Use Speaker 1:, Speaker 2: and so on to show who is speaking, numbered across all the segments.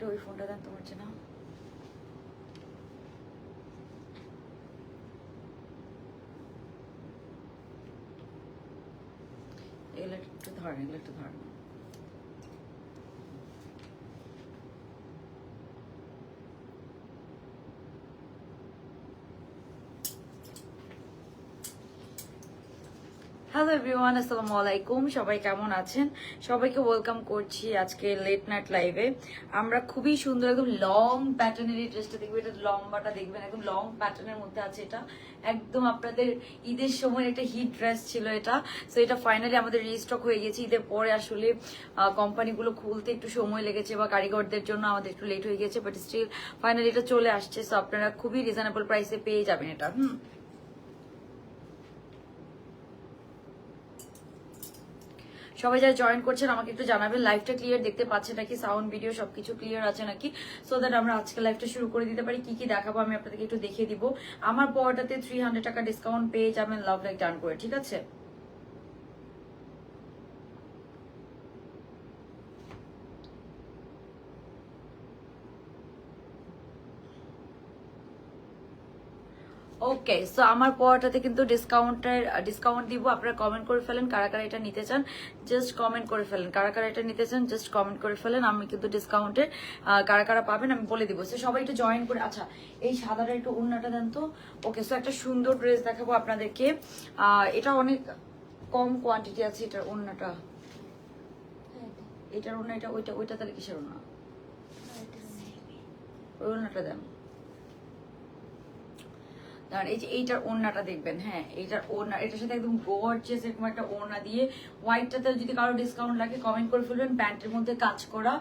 Speaker 1: একটা ওই ফোনটা দেন তোমার জন্য। এগুলো একটু ধরেন, এগুলো একটু ধরেন। হ্যালো এভরিওয়ান, আসসালামু আলাইকুম। সবাই কেমন আছেন? সবাইকে ওয়েলকাম করছি আজকে লেট নাইট লাইভে। আমরা খুবই সুন্দর একদম লং প্যাটার্নের এই ড্রেসটা দেখবেন, এটা লম্বাটা দেখবেন, একদম লং প্যাটার্নের মধ্যে আছে। এটা একদম আপনাদের ঈদের সময় একটা হিট ড্রেস ছিল এটা। সো এটা ফাইনালি আমাদের রিস্টক হয়ে গেছে। ঈদের পরে আসলে কোম্পানিগুলো খুলতে একটু সময় লেগেছে বা কারিগরদের জন্য আমাদের একটু লেট হয়ে গেছে, বাট স্টিল ফাইনালি এটা চলে আসছে। সো আপনারা খুবই রিজনেবল প্রাইসে পেয়ে যাবেন এটা। সবাই যারা জয়েন করছেন আমাকে একটু জানাবেন লাইভটা ক্লিয়ার দেখতে পাচ্ছেন নাকি, সাউন্ড ভিডিও সবকিছু ক্লিয়ার আছে নাকি, সো দ্যাট আমরা আজকে লাইভটা শুরু করে দিতে পারি। কি কি দেখাবো আমি আপনাদেরকে একটু দেখিয়ে দিব। আমার পরটাতে 300 টাকা ডিসকাউন্ট পেয়ে যাবেন লাভ লাইক ডান করে, ঠিক আছে? ওকে, সো আমার পরটাতে কিন্তু ডিসকাউন্ট দিব। আপনারা কমেন্ট করে ফেলেন কারা কারা এটা নিতে চান, জাস্ট কমেন্ট করে ফেলেন কারা কারা এটা নিতে চান, জাস্ট কমেন্ট করে ফেলেন। আমি কিন্তু ডিসকাউন্টের কারা কারা পাবেন আমি বলে দিব। সো সবাই একটু জয়েন করে। আচ্ছা, এই সাদাটা একটু ওড়নাটা দেন তো। ওকে, সো একটা সুন্দর ড্রেস দেখাবো আপনাদেরকে। এটা অনেক কম কোয়ান্টিটি আছে এটার ওড়নাটা। এটার ওড়না, এটা ওইটা ওইটা তাহলে কিসের ওড়না? ওই ওড়নাটা দেন। এই যে এইটার ওড়নাটা দেখবেন, হ্যাঁ এইটার ওড়না, এটার সাথে একদম গর্জিয়াস এরকম একটা ওড়না দিয়ে। হোয়াইটটাতে যদি কারো ডিসকাউন্ট লাগে কমেন্ট করে ফেলবেন। প্যান্টের মধ্যে কাজ করা,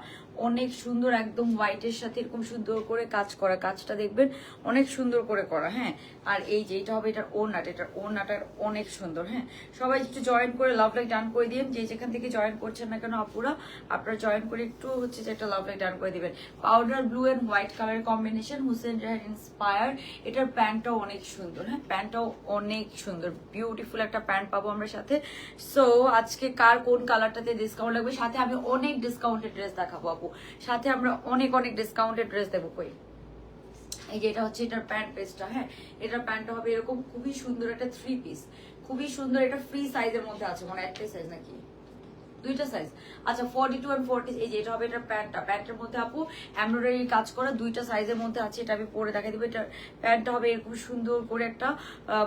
Speaker 1: অনেক সুন্দর, একদম হোয়াইটের সাথে এরকম সুন্দর করে কাজ করা, কাজটা দেখবেন অনেক সুন্দর করে করা। হ্যাঁ, আর এই যে এটা হবে এটার ওড়নাটা, এটার ওড়নাটা অনেক সুন্দর। হ্যাঁ, সবাই একটু জয়েন করে লাভ লাইক ডান করে দিন। যে যেখান থেকে জয়েন করছেন না কেন আপুরা, আপনারা জয়েন করে একটু হচ্ছে যে একটা লাভ লাইক ডান করে দিবেন। পাউডার ব্লু এন্ড হোয়াইট কালারের কম্বিনেশন, হুসেন জাহার ইন্সপায়ার। এটার প্যান্টটাও অনেক সুন্দর। হ্যাঁ, প্যান্টটাও অনেক সুন্দর, বিউটিফুল একটা প্যান্ট পাবো আমরা সাথে। সো আজকে কার কোন কালারটাতে ডিসকাউন্ট লাগবে, সাথে আমি অনেক ডিসকাউন্টেড ড্রেস দেখাবো আপু, সাথে আমরা অনেক অনেক ডিসকাউন্টেড ড্রেস দেবো। কই এই যে এটা হচ্ছে এটার প্যান্ট পেজটা। হ্যাঁ, এটার প্যান্টটা হবে এরকম খুবই সুন্দর একটা 3 পিস, খুবই সুন্দর। এটা ফ্রি সাইজের মধ্যে আছে, মানে একটাই সাইজ নাকি দুইটা সাইজ? আচ্ছা, 42 and 40। এই যে এটা হবে এটা প্যান্টটা, প্যান্টের মধ্যে আপু এমব্রয়ডারি কাজ করা, দুইটা সাইজের মধ্যে আছে। এটা আমি পরে দেখাই দিব। এটা প্যান্টটা হবে এরকম সুন্দর করে একটা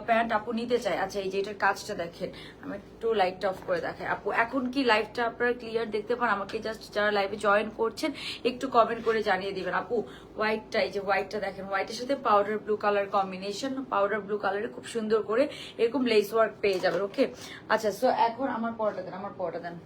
Speaker 1: প্যান্ট আপু নিতে চাই। আচ্ছা, এই যে এটার কাজটা দেখেন, আমি একটু লাইটটা অফ করে দেখাই আপু। এখন কি লাইভটা আপনারা ক্লিয়ার দেখতে পান? আমাকে জাস্ট যারা লাইভে জয়েন করছেন একটু কমেন্ট করে জানিয়ে দিবেন আপু। হোয়াইটটা, এই যে হোয়াইটটা দেখেন, হোয়াইটের সাথে powder blue colour combination, powder blue কালারে খুব সুন্দর করে এরকম লেস ওয়ার্ক পেয়ে যাবেন। ওকে, আচ্ছা, সো এখন আমার পরটা দেন, আমার পরটা দেন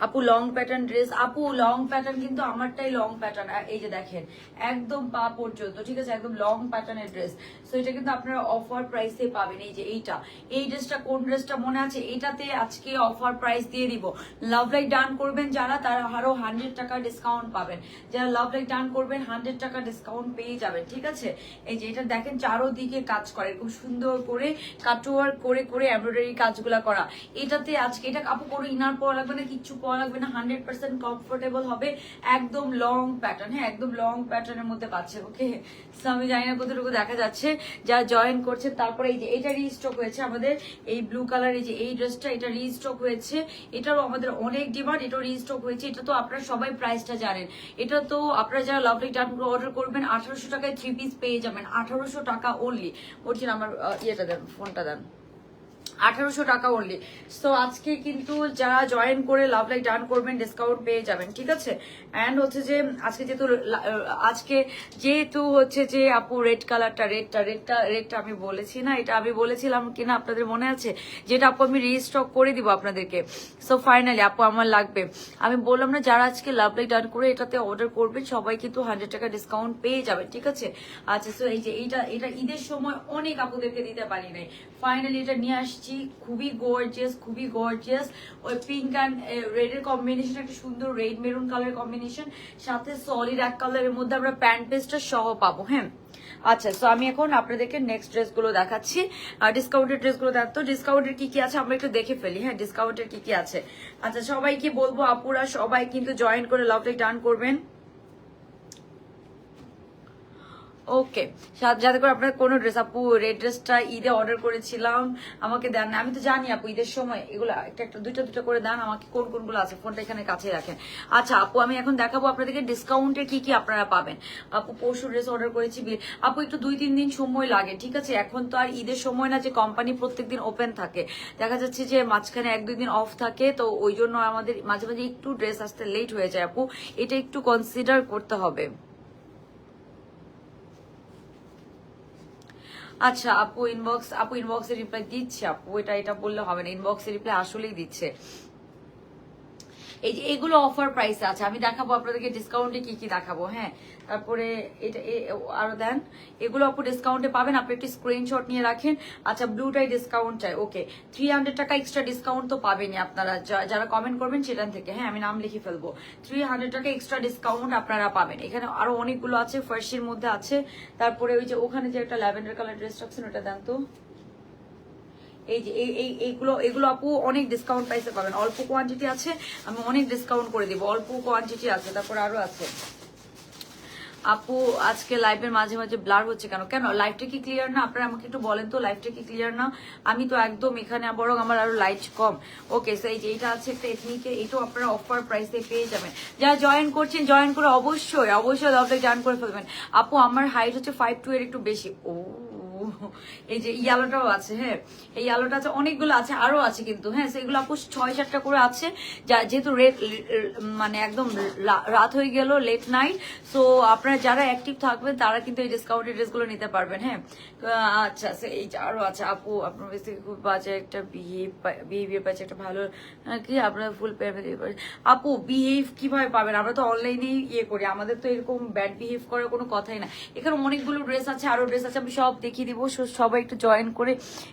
Speaker 1: আপু। লং প্যাটার্ন ড্রেস আপু, লং প্যাটার্ন কিন্তু আমারটাই লং প্যাটার্ন। এই যে দেখেন একদম পা পর্যন্ত, ঠিক আছে, একদম লং প্যাটার্নের ড্রেস। সো এটা কিন্তু আপনারা অফার প্রাইসে পাবেন। এই যে এইটা, এই ড্রেসটা কোন ড্রেসটা মনে আছে? এটাতে আজকে অফার প্রাইস দিয়ে দিব। লাভ লাইক ডান করবেন যারা, তারা আরো 100 টাকা ডিসকাউন্ট পাবেন। যারা লাভ লাইক ডান করবেন 100 টাকা ডিসকাউন্ট পেয়ে যাবেন, ঠিক আছে? এই যে এটা দেখেন চারোদিকে কাজ করে এরকম সুন্দর করে কাটওয়ার্ক করে করে এমব্রয়ডারি কাজগুলা করা। এটাতে আজকে এটা আপু কোনো ইনার পরা লাগবে না, কিচ্ছু পরা লাগবে না, 100% কমফোর্টেবল হবে, একদম লং প্যাটার্ন। হ্যাঁ, একদম লং প্যাটার্নের মধ্যে পাচ্ছে। ওকে, আমি জানি না কতটুকু দেখা যাচ্ছে যারা জয়েন করছে। তারপরে এই যে এটা রিস্টক হয়েছে আমাদের এই ব্লু কালার, এই যে এই ড্রেসটা, এটা রিস্টক হয়েছে। এটারও আমাদের অনেক ডিমান্ড, এটাও রিস্টক হয়েছে। এটা তো আপনারা সবাই প্রাইসটা জানেন। এটা তো আপনারা যারা লাভ লাইক ডান অর্ডার করবেন 1800 টাকায় 3 পিস পেয়ে যাবেন, 1800 টাকা অনলি। বলছেন আমার ইয়েটা দেন, ফোনটা দেন, 1800 টাকা অনলি। সো আজকে কিন্তু যারা জয়েন করে লাভ লাইক ডান করবেন ডিসকাউন্ট পেয়ে যাবেন, ঠিক আছে? এন্ড হচ্ছে যে আজকে যেহেতু হচ্ছে যে আপু রেড কালারটা, রেডটা আমি বলেছি না, এটা আমি বলেছিলাম কিনা আপনাদের মনে আছে? যেটা আপু আমি রিস্টক করে দিব আপনাদেরকে। সো ফাইনালি আপু আমার লাগবে, আমি বললাম না যারা আজকে লাভ লাইক ডান করে এটাতে অর্ডার করবেন সবাই কিন্তু 100 টাকা ডিসকাউন্ট পেয়ে যাবেন, ঠিক আছে? আচ্ছা, সো এই যে এটা ঈদের সময় অনেক আপুদেরকে দিতে পারি নাই, ফাইনালি এটা নিয়ে আসছি দেখাচ্ছি, খুবই গর্জিয়াস, খুবই গর্জিয়াস। ওই পিঙ্ক অ্যান্ড রেডের কম্বিনেশন, একটা সুন্দর রেড মেরুন কালারের কম্বিনেশন, সাথে সলিড এক কালারের মধ্যে আমরা প্যান্ট পেস্টটা সহ পাবো। হ্যাঁ, আচ্ছা, সো আমি এখন আপনাদেরকে নেক্সট ড্রেসগুলো দেখাচ্ছি। আর ডিসকাউন্টের ড্রেসগুলো দেখতো, ডিসকাউন্টের কি কি আছে আমরা একটু দেখে ফেলি। হ্যাঁ, ডিসকাউন্টের কি কি আছে। আচ্ছা, সবাইকে বলবো আপুরা সবাই কিন্তু জয়েন করে লাভটাই টার্ন করবেন। ওকে, যাতে করে আপনার কোনো ড্রেস, আপু রেড ড্রেসটা ঈদে অর্ডার করেছিলাম, আমাকে দেন না। আমি তো জানি আপু ঈদের সময় এগুলো একটা একটা দুইটা দুইটা করে দেন আমাকে, কোন কোনগুলো আছে, ফোনটা এখানে কাছে রাখেন। আচ্ছা আপু, আমি এখন দেখাবো আপনাদেরকে ডিসকাউন্টে কি কি আপনারা পাবেন। আপু পরশু ড্রেস অর্ডার করেছি, আপু একটু 2-3 দিন সময় লাগে, ঠিক আছে? এখন তো আর ঈদের সময় না যে কোম্পানি প্রত্যেকদিন ওপেন থাকে, দেখা যাচ্ছে যে মাঝখানে 1-2 দিন অফ থাকে, তো ওই জন্য আমাদের মাঝে মাঝে একটু ড্রেস আসতে লেট হয়ে যায় আপু, এটা একটু কনসিডার করতে হবে। আচ্ছা আপু, ইনবক্সে রিপ্লাই দিচ্ছে আপু, এটা বললে হবে না, ইনবক্সে রিপ্লাই আসলেই দিচ্ছে। এই যে এগুলো অফার প্রাইসে আছে, আমি দেখাবো আপনাদেরকে ডিসকাউন্টে কি কি দেখাবো। হ্যাঁ, তারপরে এটা আরো দেন, এগুলো আপু ডিসকাউন্টে পাবেন, আপনি একটু স্ক্রিনশট নিয়ে রাখেন। আচ্ছা, ব্লুটাই ডিসকাউন্ট চাই, ওকে, 300 টাকা এক্সট্রা ডিসকাউন্ট তো পাবেনই আপনারা, যারা কমেন্ট করবেন সেখান থেকে। হ্যাঁ, আমি নাম লিখে ফেলবো, 300 টাকা এক্সট্রা ডিসকাউন্ট আপনারা পাবেন। এখানে আরো অনেকগুলো আছে, ফার্সির মধ্যে আছে, তারপরে ওই যে ওখানে যে একটা ল্যাভেন্ডার কালার ড্রেস রাখছেন ওটা দেন তো। এই যে এগুলো আপু অনেক ডিসকাউন্ট প্রাইসে পাবেন, অল্প কোয়ান্টিটি আছে, আমি অনেক ডিসকাউন্ট করে দিব, অল্প কোয়ান্টিটি আছে। তারপর আরো আছে আপু, আজকে লাইভের মাঝে মাঝে ব্লার হচ্ছে কেন? কেন লাইভটা কি ক্লিয়ার না? আপনারা আমাকে একটু বলেন তো, লাইভটা কি ক্লিয়ার না? আমি তো একদম এখানে, বরং আমার আরো লাইট কম। ওকে, সো এই যে এটা আছে একটা এথনিকে, এটাও আপনারা অফার প্রাইসে পেয়ে যাবেন। যারা জয়েন করছেন, জয়েন করে অবশ্যই অবশ্যই লাভটা জয়েন করে ফেলবেন। আপু আমার হাইট হচ্ছে 5'2" এর একটু বেশি। ও, এই যে ইয়ালোটাও আছে। হ্যাঁ, এই ইয়ালোটা আছে, অনেকগুলো আছে, আরো আছে কিন্তু। হ্যাঁ, সেগুলো আপু 6-7টা করে আছে, যেহেতু মানে একদম রাত হয়ে গেল, লেট নাইট, সো আপনারা যারা অ্যাক্টিভ থাকবেন তারা কিন্তু এই ডিসকাউন্টেড ড্রেসগুলো নিতে পারবেন। হ্যাঁ, আচ্ছা, এই যে আরো আছে আপু, আপনার কাছ থেকে খুব বাজে একটা বিহেভিয়ার পাচ্ছে, একটা ভালো কি আপনার ফুল আপু বিহেভ কিভাবে পাবেন? আমরা তো অনলাইনেই করি, আমাদের তো এরকম ব্যাড বিহেভ করার কোনো কথাই না। এখানে অনেকগুলো ড্রেস আছে, আরো ড্রেস আছে, আমি সব দেখিয়ে দিব, সবাই একটু জয়েন করে,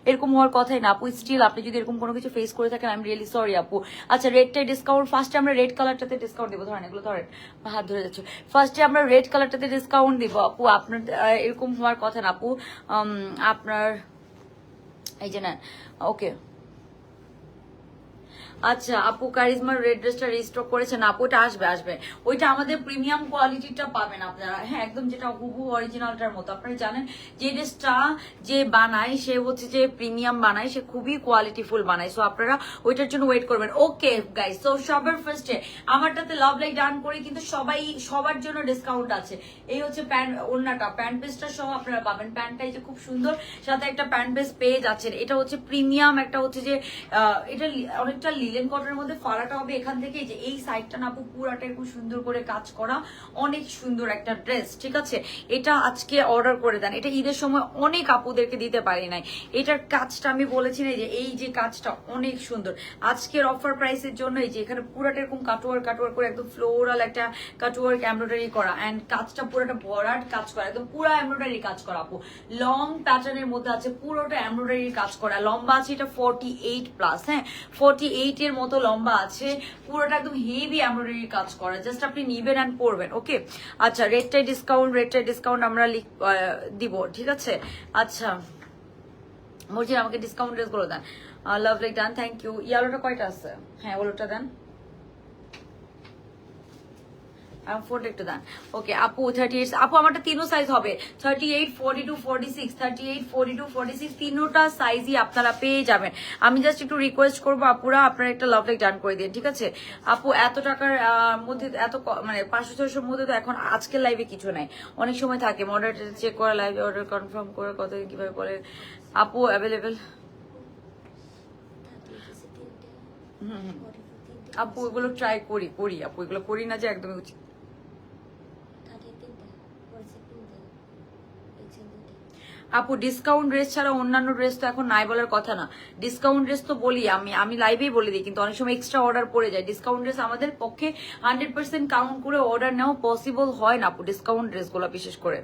Speaker 1: এরকম হওয়ার কথাই না আপু। স্টিল আপনি যদি এরকম কোনো কিছু ফেস করে থাকেন, আই এম রিয়েলি সরি আপু। আচ্ছা, রেডটাই ডিসকাউন্ট, ফার্স্টে আমরা রেড কালারটাতে ডিসকাউন্ট দিব, ধরেন এগুলো ধরেন, হাত ধরে যাচ্ছে, ফার্স্টে আমরা রেড কালারটাতে ডিসকাউন্ট দিব আপু। আপনার এরকম হওয়ার কথা না আপু, আপনার এই যে নেন, ওকে। আচ্ছা আপু, কারিজমার রেড ড্রেসটা রিস্টক করেছেন আপু, ওটা আসবে। ওইটা আমাদের প্রিমিয়াম কোয়ালিটিটা পাবেন আপনারা। হ্যাঁ, একদম যেটা হুবহু অরিজিনালটার মতো। আপনারা জানেন যে ড্রেসটা যে বানায় সে হচ্ছে যে প্রিমিয়াম বানায়, সে খুবই কোয়ালিটিফুল বানায়, সো আপনারা ওইটার জন্য ওয়েট করবেন। ওকে গাইস, সো সবার ফার্স্টে আমারটাতে লাভ লাইক ডান করে কিন্তু সবার জন্য ডিসকাউন্ট আছে। এই হচ্ছে প্যান্ট, ওড়নাটা প্যান্ট পেজটা সহ আপনারা পাবেন। প্যান্টটা এই যে খুব সুন্দর, সাথে একটা প্যান্ট পেজ পেয়ে যাচ্ছেন। এটা হচ্ছে প্রিমিয়াম, একটা হচ্ছে যে এটা অনেকটা লিলেন কটনের মধ্যে, ফাড়াটা হবে এখান থেকে, যে এই সাইডটা না পুরাটা এরকম সুন্দর করে কাজ করা, অনেক সুন্দর একটা ড্রেস, ঠিক আছে? এটা আজকে অর্ডার করে দেন, এটা ঈদের সময় অনেক আপুদেরকে দিতে পারি নাই। এটার কাজটা আমি বলেছি না, যে এই যে কাজটা অনেক সুন্দর, আজকের অফার প্রাইসের জন্য। এই যে এখানে পুরাটা এরকম কাটওয়ার্ক করে একদম ফ্লোরাল একটা কাটওয়ার্ক এমব্রয়ডারি করা, এন্ড কাজটা পুরোটা ভরাট কাজ করা, একদম পুরো এমব্রয়ডারি কাজ করা আপু। লং প্যাটার্নের মধ্যে আছে, পুরোটা এমব্রয়ডারি কাজ করা, লম্বা আছে এটা 48+। হ্যাঁ, 48 এর মতো লম্বা আছে, পুরোটা একদম হেভি এমব্রয়ডারি কাজ করা, জাস্ট আপনি নিবেন এন্ড পরবেন। ওকে, আচ্ছা, রেডটাই ডিসকাউন্ট আমরা দিব, ঠিক আছে? আচ্ছা, মর্জির আমাকে ডিসকাউন্ট ড্রেস গুলো দেন, লাভলি ডান, থ্যাংক ইউ। ইয়ালোটা কয়টা আছে? হ্যাঁ, ওলোটা দেন, ফোনটা একটু দেন। ওকে আপু, 38 আপু, আমারটা তিনও সাইজ হবে, 38, 42, 46, 38, 42, 46, তিনোটা সাইজই আপনারা পেয়ে যাবেন। আমি জাস্ট একটু রিকোয়েস্ট করবো আপুরা, আপনারা একটা লাভ লাইক ডান করে দিন, ঠিক আছে? আপু এত টাকার মধ্যে এত মানে 500-600 মধ্যে তো এখন আজকের লাইভে কিছু নাই, অনেক সময় থাকে, মডারেটর চেক করা, লাইভে অর্ডার কনফার্ম করে কত কিভাবে বলে আপু অ্যাভেলেবেল। আপু এগুলো ট্রাই করি আপু, এগুলো করি না যে একদমই উচিত। আপু ডিসকাউন্ট ড্রেস ছাড়া অন্যান্য ড্রেস তো এখন নাই বলার কথা না, ডিসকাউন্ট ড্রেস তো বলি আমি লাইভেই বলে দিই, কিন্তু অনেক সময় এক্সট্রা অর্ডার পড়ে যায়। ডিসকাউন্ট ড্রেস আমাদের পক্ষে 100% কাউন্ট করে অর্ডার নেওয়া পসিবল হয় না আপু, ডিসকাউন্ট ড্রেসগুলো বিশেষ করে।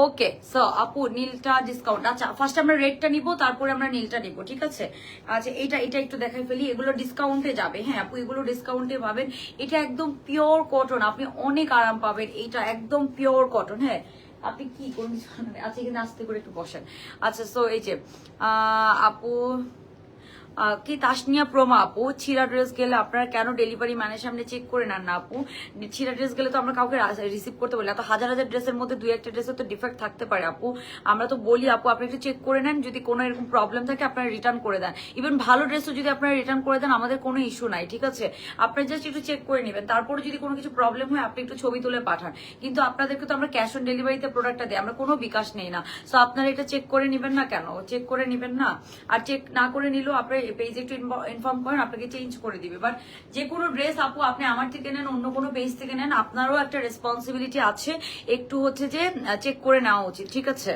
Speaker 1: ওকে সো আপু নীলটা ডিসকাউন্ট, আচ্ছা ফার্স্ট আমরা রেডটা নিব, তারপরে আমরা নীলটা নিব, ঠিক আছে। আচ্ছা এটা একটু দেখাই ফেলি, এগুলো ডিসকাউন্টে যাবে, হ্যাঁ আপু এগুলো ডিসকাউন্টে পাবেন। এটা একদম পিওর কটন, আপনি অনেক আরাম পাবেন, এটা একদম পিওর কটন। হ্যাঁ আপনি কি কোন, আচ্ছা এখানে আস্তে করে একটু বসেন। আচ্ছা সো এই যে আপু কি তাসনিয়া প্রমা আপু, ছিঁড়া ড্রেস গেলে আপনারা কেন ডেলিভারি ম্যানের সামনে চেক করে নেন না আপু? ছিঁড়া ড্রেস গেলে তো আমরা কাউকে রিসিভ করতে বলি, এত হাজার হাজার ড্রেসের মধ্যে দুই একটা ড্রেসের তো ডিফেক্ট থাকতে পারে আপু। আমরা তো বলি আপু আপনি একটু চেক করে নেন, যদি কোনো এরকম প্রবলেম থাকে আপনারা রিটার্ন করে দেন। ইভেন ভালো ড্রেসও যদি আপনারা রিটার্ন করে দেন আমাদের কোনো ইস্যু নাই, ঠিক আছে। আপনারা জাস্ট একটু চেক করে নেবেন, তারপরে যদি কোনো কিছু প্রবলেম হয় আপনি একটু ছবি তুলে পাঠান। কিন্তু আপনাদেরকে তো আমরা ক্যাশ অন ডেলিভারিতে প্রোডাক্টটা দিই, আমরা কোনো বিকাশ নেই না। সো আপনারা এটা চেক করে নেবেন না কেন? চেক করে নেবেন না, আর চেক না করে নিলেও আপনার পেজে একটু ইনফর্ম করেন, আপনাকে চেঞ্জ করে দিবে। বাট যে কোনো ড্রেস আপু আপনি আমার থেকে নেন, অন্য কোনো পেজ থেকে নেন, আপনারও একটা রেসপন্সিবিলিটি আছে, একটু হচ্ছে যে চেক করে নেওয়া উচিত, ঠিক আছে।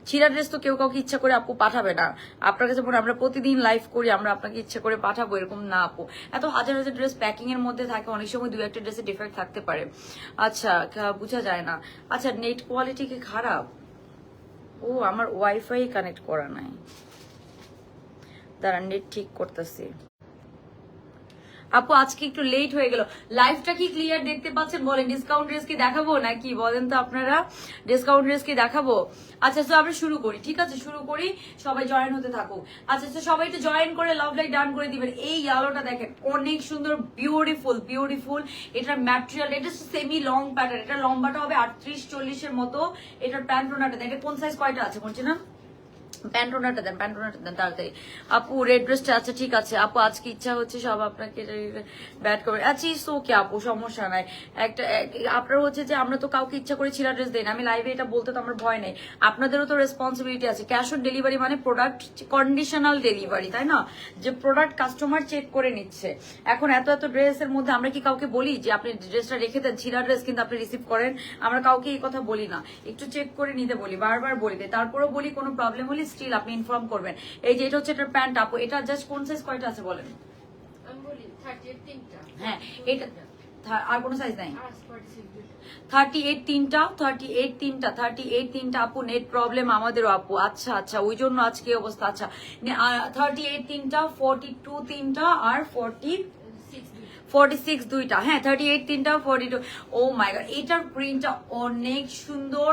Speaker 1: ছিঁড়া ড্রেস তো কেউ কাউকে ইচ্ছা করে আপু পাঠাবে না আপনার কাছে, আমরা প্রতিদিন লাইভ করি, আমরা আপনাকে ইচ্ছা করে পাঠাবো এরকম না আপু। এত হাজার হাজার ড্রেস প্যাকিং এর মধ্যে থাকে, অনেক সময় দুই একটা ড্রেসে ডিফেক্ট থাকতে পারে। আচ্ছা বোঝা যায় না। আচ্ছা নেট কোয়ালিটি কি খারাপ? ও আমার ওয়াইফাই কানেক্ট করা নাই, দাঁড়ান নেট ঠিক করতেছি। আপু আজকে একটু লেট হয়ে গেল, লাইভটা কি ক্লিয়ার দেখতে পাচ্ছেন বলেন? ডিসকাউন্ট ড্রেস কি দেখাবো নাকি বলেন তো আপনারা? ডিসকাউন্ট ড্রেস কি দেখাবো? আচ্ছা তো আমরা শুরু করি, ঠিক আছে শুরু করি, সবাই জয়েন হতে থাকুক। আচ্ছা তো সবাই একটু জয়েন করে লাভ লাইক ডান করে দিবেন। এই ইয়ালোটা দেখেন অনেক সুন্দর, বিউটিফুল বিউটিফুল। এটার ম্যাটেরিয়াল, এটা সেমি লং প্যাটার্ন, এটা লম্বাটা হবে 38-40 এর মতো। এটার প্যান্ট ওনাটা দেখেন, কোন সাইজ কয়টা আছে বলছি না? প্যান্টোনাটা দেন, প্যান্টোনাটা দেন তাড়াতাড়ি। আপু রেড ড্রেসটা, আচ্ছা ঠিক আছে আপু, আজকে ইচ্ছা হচ্ছে সব আপনাকে ব্যাট করবে। আচ্ছা ইস ওকে আপু, সমস্যা নাই। একটা আপনার হচ্ছে যে আমরা তো কাউকে ইচ্ছা করে ছিঁড়া ড্রেস দেই না, আমি লাইভে এটা বলতে তো আমার ভয় নেই। আপনাদেরও তো রেসপন্সিবিলিটি আছে। ক্যাশ অন ডেলিভারি মানে প্রোডাক্ট কন্ডিশনাল ডেলিভারি, তাই না? যে প্রোডাক্ট কাস্টমার চেক করে নিচ্ছে। এখন এত এত ড্রেসের মধ্যে আমরা কি কাউকে বলি যে আপনি ড্রেসটা রেখে দেন, ছিঁড়া ড্রেস কিন্তু আপনি রিসিভ করেন? আমরা কাউকে এই কথা বলি না, একটু চেক করে নিতে বলি, বারবার বলি দেয়। তারপরেও বলি কোনো প্রবলেম হলে স্টিল আপনি ইনফর্ম করবেন। এই যে এটা হচ্ছে এটার প্যান্ট আপু, এটা জাস্ট কোন সাইজ কয়টা আছে বলেন?
Speaker 2: আমি বলি 38 তিনটা।
Speaker 1: হ্যাঁ এটা আর কোনো সাইজ নাই? 38 তিনটা, 38 তিনটা, 38 তিনটা আপু। নেট প্রবলেম আমাদেরও আপু। আচ্ছা আচ্ছা ওই জন্য আজকে এই অবস্থা। আচ্ছা 38 তিনটা, 42 তিনটা, আর 46 দুইটা। হ্যাঁ 38 তিনটা, 42। ও মাই গড, এটার প্রিন্টটা অনেক সুন্দর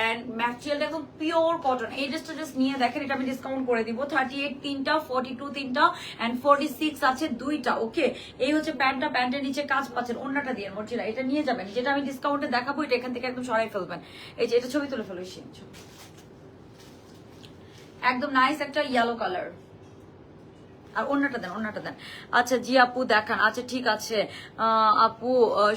Speaker 1: এন্ড ম্যাটেরিয়ালটা একদম পিওর কটন। এই ড্রেসটা জাস্ট নিয়ে দেখেন, এটা আমি ডিসকাউন্ট করে দিব। 38 তিনটা, 42 তিনটা এন্ড 46 আছে দুইটা। ওকে এই হচ্ছে প্যান্টটা, প্যান্টের নিচে কাজ পাচ্ছেন, অন্যটা দিয়ে মর্জিরা এটা নিয়ে যাবেন। যেটা আমি ডিসকাউন্টে দেখাবো এটা এখান থেকে একদম সরাই ফেলবেন। এই যে এটা ছবি তুলে ফেলো, একদম নাইস একটা ইয়েলো কালার। আর অন্যটা দেন, অন্যটা দেন। আচ্ছা জি আপু দেখান। আচ্ছা ঠিক আছে আপু,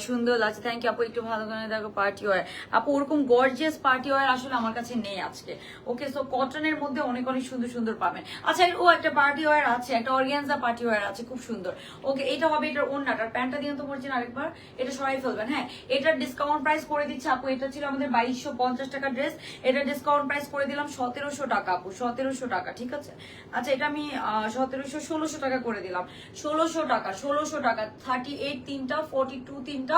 Speaker 1: সুন্দর লাগছে, থ্যাংক ইউ আপু। একটু ভালো করে দেখো পার্টি ওয়ার আপু, ওরকম গর্জিয়াস পার্টি ওয়ার আসলে আমার কাছে নেই আজকে। ওকে সো কটনের মধ্যে অনেক অনেক সুন্দর সুন্দর পাবেন। আচ্ছা ও একটা পার্টি ওয়ার আছে, একটা অর্গানজা পার্টি ওয়ার আছে, খুব সুন্দর। ওকে এটা হবে এটার অন্যটার প্যান্টটা দিয়ে তো বলছেন আরেকবার, এটা সরাই ফেলবেন। হ্যাঁ এটার ডিসকাউন্ট প্রাইস করে দিচ্ছে আপু, এটা ছিল আমাদের 2250 টাকা ড্রেস, এটা ডিসকাউন্ট প্রাইস করে দিলাম 1700 টাকা আপু, 1700 টাকা, ঠিক আছে। আচ্ছা এটা আমি 1600 টাকা করে দিলাম, 1600 টাকা, 1600 টাকা। 38 তিনটা, 42 তিনটা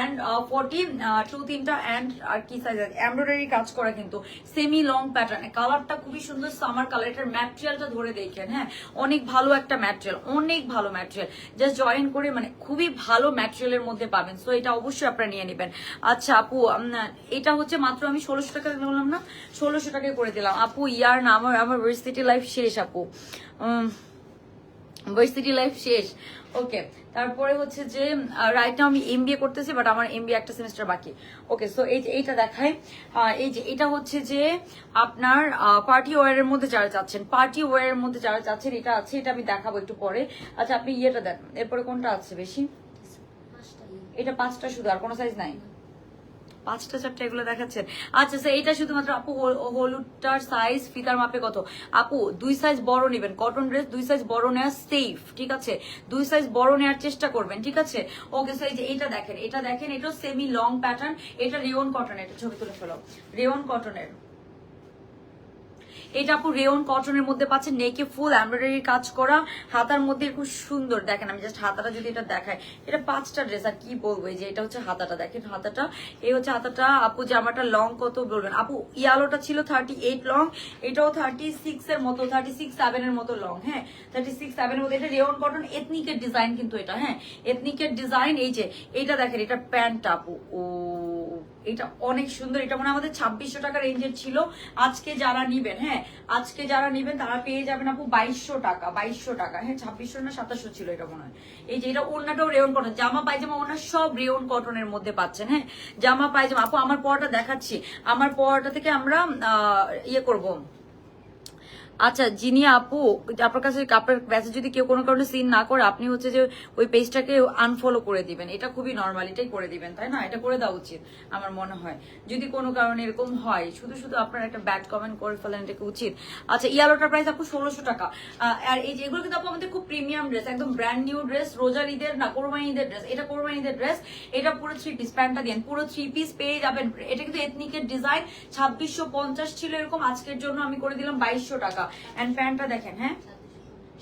Speaker 1: এন্ড 42 তিনটা এন্ড আর কি সাইজ এমব্রয়ডারি কাজ করা, কিন্তু সেমি লং প্যাটার্ন। কালারটা খুবই সুন্দর, সামার কালার। এটার ম্যাটেরিয়ালটা ধরে দেখেন, হ্যাঁ অনেক ভালো একটা ম্যাটেরিয়াল, অনেক ভালো ম্যাটেরিয়াল। জাস্ট জয়েন করে মানে খুবই ভালো ম্যাটেরিয়ালের মধ্যে পাবেন। সো এটা অবশ্যই আপনারা নিয়ে নেবেন। আচ্ছা আপু এটা হচ্ছে মাত্র আমি 1600 টাকা বললাম না, 1600 টাকায় করে দিলাম আপু। ইয়ার না আমার ভার্সিটি লাইফ শেষ আপু, ভার্সিটি লাইফ শেষ। ওকে তারপরে হচ্ছে যে রাইট নাও আমি এমবিএ করতেছি, বাট আমার এমবিএ একটা সেমিস্টার বাকি। ওকে সো এই যে এইটা দেখাই, এই যে এটা হচ্ছে যে আপনার পার্টি ওয়ারের মধ্যে যারা চাচ্ছেন, পার্টি ওয়ারের মধ্যে যারা চাচ্ছেন এটা আছে, এটা আমি দেখাবো একটু পরে। আচ্ছা আপনি ইয়েটা দেন, এরপরে কোনটা আছে বেশি? এটা 5টা শুধু, আর কোনো সাইজ নাই? 5টা 4টা এগুলো দেখাচ্ছেন। আচ্ছা স্যার এটা শুধুমাত্র আপু হলুদটার সাইজ ফিতার মাপে কত? আপু 2 সাইজ বড় নেবেন, কটন ড্রেস 2 সাইজ বড় নেওয়া সেফ, ঠিক আছে। 2 সাইজ বড় নেওয়ার চেষ্টা করবেন, ঠিক আছে। ওকে স্যার এই যে এটা দেখেন, এটা দেখেন, এটা সেমি লং প্যাটার্ন, এটা রেয়ন কটন, এটা ছবি তুলে ফেলো, রেয়ন কটনের। এটা আপু রেয়ন কটনের মধ্যে পাচ্ছেন, নেকে ফুল এমব্রয়ডারি কাজ করা, হাতার মধ্যে খুব সুন্দর। দেখেন আমি জাস্ট হাতাটা যদি এটা দেখাই, এটা 5টা ড্রেস আর কি বলবো। এই যে এটা হচ্ছে হাতাটা, দেখেন হাতাটা, এই হচ্ছে হাতাটা। আপু জামাটা লং কত বলবেন আপু? ইয়ালোটা ছিল 38 লং, এটাও 36 এর মতো, 36-7 এর মতো লং। হ্যাঁ 36-7 এর মতো। এটা রেয়ন কটন এথনিকের ডিজাইন কিন্তু এটা, হ্যাঁ এথনিকের ডিজাইন। এই যে এইটা দেখেন, এটা প্যান্ট আপু, ও এটা অনেক সুন্দর। এটা মানে আমাদের 2600 টাকা রেঞ্জের ছিল। আজকে যারা নিবেন, হ্যাঁ আজকে যারা নিবেন তারা পেয়ে যাবেন আপু 2200 টাকা, 2200 টাকা। হ্যাঁ 2600 না 2700 ছিল এটা মনে হয়। এই যে এটা ওড়নাটাও রেয়ন কটন, জামা পায়জামা ওড়না সব রেয়ন কটনের মধ্যে পাচ্ছেন। হ্যাঁ জামা পায়জামা আপু আমার পরাটা দেখাচ্ছি, আমার পরাটা থেকে আমরা ইয়ে করবো। আচ্ছা জিনিয়া আপু, আপনার কাছে আপনার মেসেজ যদি কেউ কোনো কারণে সিন না করে, আপনি হচ্ছে যে ওই পেজটাকে আনফলো করে দিবেন। এটা খুবই নর্মাল, এটাই করে দিবেন, তাই না? এটা করে দেওয়া উচিত আমার মনে হয়। যদি কোনো কারণে এরকম হয়, শুধু শুধু আপনার একটা ব্যাড কমেন্ট করে ফেলেন, এটাকে উচিত। আচ্ছা ইয়ালোটার প্রাইস আপু 1600 টাকা। আর এই যে এগুলো কিন্তু আপু আমাদের খুব প্রিমিয়াম ড্রেস, একদম ব্র্যান্ড নিউ ড্রেস, রোজার ঈদের না কোরবানি ঈদের ড্রেস। এটা কোরবানি ঈদের ড্রেস, এটা পুরো 3 পিস, প্যান্টটা দেন পুরো 3 পিস পেয়ে যাবেন। এটা কিন্তু এথনিকের ডিজাইন, 2650 ছিল এরকম, আজকের জন্য আমি করে দিলাম 2200 টাকা। এন্ড প্যান্টটা দেখেন, হ্যাঁ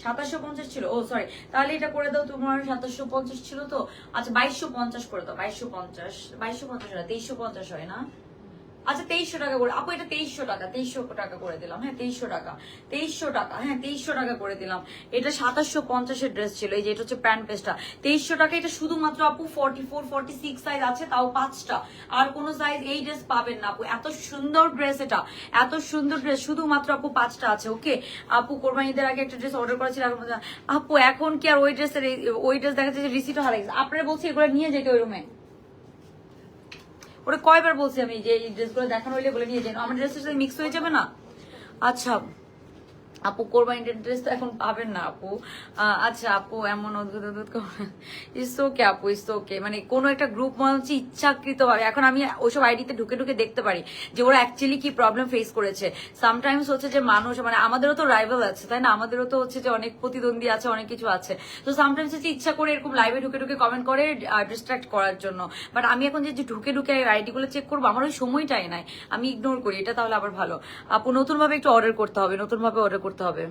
Speaker 1: 2750 ছিল, ও সরি, তাহলে এটা করে দাও তোমার 2750 ছিল তো। আচ্ছা 2250 করে দাও, 2250 না 2350 হয় না? আচ্ছা 2300 টাকা করে আপু, এটা 2300 টাকা, 2300 টাকা করে দিলাম। হ্যাঁ 2300 টাকা, 2300 টাকা, হ্যাঁ 2300 টাকা করে দিলাম। এটা 2750 এর ড্রেস ছিল। এই যে এটা হচ্ছে প্যান্ট পেস্টটা 2300 টাকা। এটা শুধুমাত্র আপু 44 46 সাইজ আছে, তাও 5টা, আর কোনো সাইজ এই ড্রেস পাবেন না আপু। এত সুন্দর ড্রেস, এটা এত সুন্দর ড্রেস, শুধুমাত্র আপু 5টা আছে। ওকে আপু কোরবানিদের আগে একটা ড্রেস অর্ডার করেছিল আপু, এখন কি আর ওই ড্রেসের ওই ড্রেস দেখা যাচ্ছে রিসিটও হারিয়ে গেছে। আপনারা বলছি এগুলো নিয়ে যেতে ওই রুমে, ওরা কয়বার বলছি আমি যে এই ড্রেসগুলো দেখানো হইলে বলে নিয়ে যাই, আমার ড্রেসের সাথে মিক্স হয়ে যাবে না। আচ্ছা আপু কোরবানির ড্রেস তো এখন পাবেন না আপু। আচ্ছা আপু এমন অদ্ভুত অদ্ভুত ইটস ওকে আপু, ইটস ওকে। মানে কোনো একটা গ্রুপ মনে হচ্ছে ইচ্ছাকৃত ভাবে, এখন আমি ওইসব আইডিতে ঢুকে ঢুকে দেখতে পারি যে ওরা অ্যাকচুয়ালি কি প্রবলেম ফেস করেছে। সামটাইমস হচ্ছে যে মানুষ, মানে আমাদেরও তো রাইভাল আছে তাই না, আমাদেরও তো হচ্ছে যে অনেক প্রতিদ্বন্দ্বী আছে, অনেক কিছু আছে। তো সামটাইমস হচ্ছে ইচ্ছা করে এরকম লাইভে ঢুকে ঢুকে কমেন্ট করে ডিস্ট্রাক্ট করার জন্য। বাট আমি এখন যে ঢুকে ঢুকে আইডি গুলো চেক করবো, আমার ওই সময়টাই নাই, আমি ইগনোর করি। এটা তাহলে আবার ভালো আপু, নতুন ভাবে একটু অর্ডার করতে হবে, নতুন ভাবে অর্ডার করতে হবে।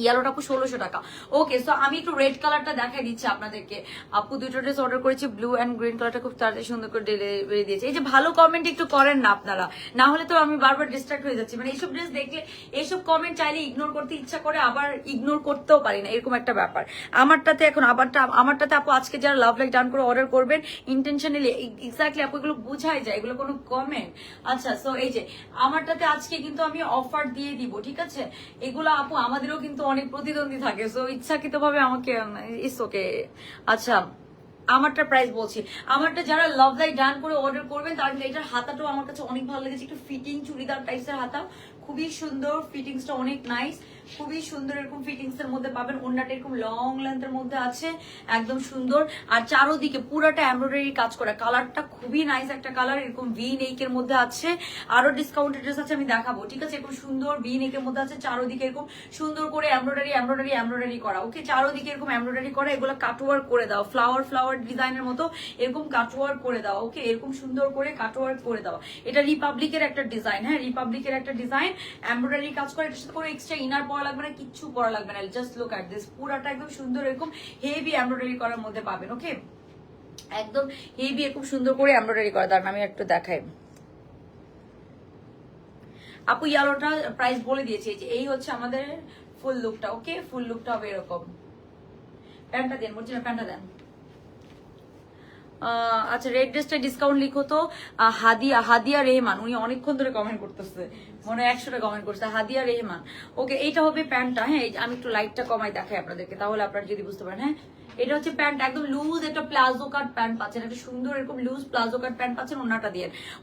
Speaker 1: ইয়ালোটা আপু 1600 টাকা। ওকে সো আমি একটু রেড কালারটা দেখাই দিচ্ছি আপনাদেরকে। আপু দুটো ড্রেস অর্ডার করেছি, ব্লু এন্ড গ্রিন কালারটা খুব তাড়াতাড়ি সুন্দর করে ডেলিভারি দিয়েছে। এই যে ভালো কমেন্ট একটু করেন না আপনারা, না হলে তো আমি বারবার ডিস্ট্রাক্ট হয়ে যাচ্ছি। মানে এইসব ড্রেস দেখলে, এইসব কমেন্ট চাইলে ইগনোর করতে ইচ্ছা করে, আবার ইগনোর করতেও পারি না, এরকম একটা ব্যাপার। আমারটাতে এখন আমারটাতে আপু আজকে যারা লাভ লাইক ডান করে অর্ডার করবেন ইন্টেনশনালি, এক্স্যাক্টলি আপু এগুলো বুঝাই যায়, এগুলো কোনো কমেন্ট। আচ্ছা সো এই যে আমারটাতে আজকে কিন্তু আমি অফার দিয়ে দিব, ঠিক আছে? এগুলো আপু আমাদেরও কিন্তু অনেক প্রতিদ্বন্দ্বী থাকে, সো ইচ্ছাকৃত ভাবে আমাকে ইটস ওকে। আচ্ছা আমারটা প্রাইস বলছি, আমারটা যারা লাভ লাইক ডান করে অর্ডার করবেন তার এটার হাতাটাও আমার কাছে অনেক ভালো লেগেছে, একটু ফিটিং চুড়িদার টাইপসের হাতা, খুবই সুন্দর, ফিটিংসটা অনেক নাইস, খুবই সুন্দর। এরকম ফিটিংস এর মধ্যে পাবেন, ওন্নাটা এরকম লং লেন্থের মধ্যে আছে, একদম সুন্দর। আর চারোদিকে পুরোটা এমব্রয়ডারি কাজ করা, কালারটা খুবই নাইস একটা কালার, এরকম ভি নেকের মধ্যে আছে। আরো ডিসকাউন্টেড ড্রেস আছে আমি দেখাবো, ঠিক আছে? এরকম সুন্দর ভি নেকের মধ্যে আছে, চারোদিকে এরকম সুন্দর করে এমব্রয়ডারি করা। ওকে চারোদিকে এরকম এমব্রয়ডারি করা, এগুলো কাটওয়ার্ক করে দাও, ফ্লাওয়ার ডিজাইনের মতো এরকম কাটওয়ার্ক করে দাও। ওকে এরকম সুন্দর করে কাটওয়ার্ক করে দাও। এটা রিপাবলিকের একটা ডিজাইন, হ্যাঁ রিপাবলিকের একটা ডিজাইন, এমব্রয়ডারি কাজ করে। এটার সাথে কোনো এক্সট্রা ইনার পরা লাগবে না, কিচ্ছু পরা লাগবে না। জাস্ট লুক এট দিস, পুরাটা একদম সুন্দর এরকম হেভি এমব্রয়ডারি করার মধ্যে পাবেন। ওকে একদম হেভি এরকম সুন্দর করে এমব্রয়ডারি করা। দাঁড়ান আমি একটু দেখাই আপু। ইয়ালোটা প্রাইস বলে দিয়েছি, যে এই হচ্ছে আমাদের ফুল লুকটা। ওকে ফুল লুকটা হবে এরকম। প্যান্টটা দেন, বলছি না প্যান্টটা দেন। আচ্ছা রেড ড্রেসটা ডিসকাউন্ট লিখো তো। হাদিয়া রেহমান, উনি অনেকক্ষণ ধরে কমেন্ট করতেছে, মনে হয় 100টা কমেন্ট করছে। হাদিয়া রেহমান, ওকে এইটা হবে প্যান্টটা। হ্যাঁ আমি একটু লাইটটা কমাই দেখাই আপনাদেরকে, তাহলে আপনারা যদি বুঝতে পারেন। হ্যাঁ এটা হচ্ছে প্যান্ট, একদম লুজ একটা প্লাজো কাট প্যান্ট পাচ্ছেন, একটা সুন্দর এরকম লুজ প্লাজো কাট প্যান্ট পাচ্ছেন।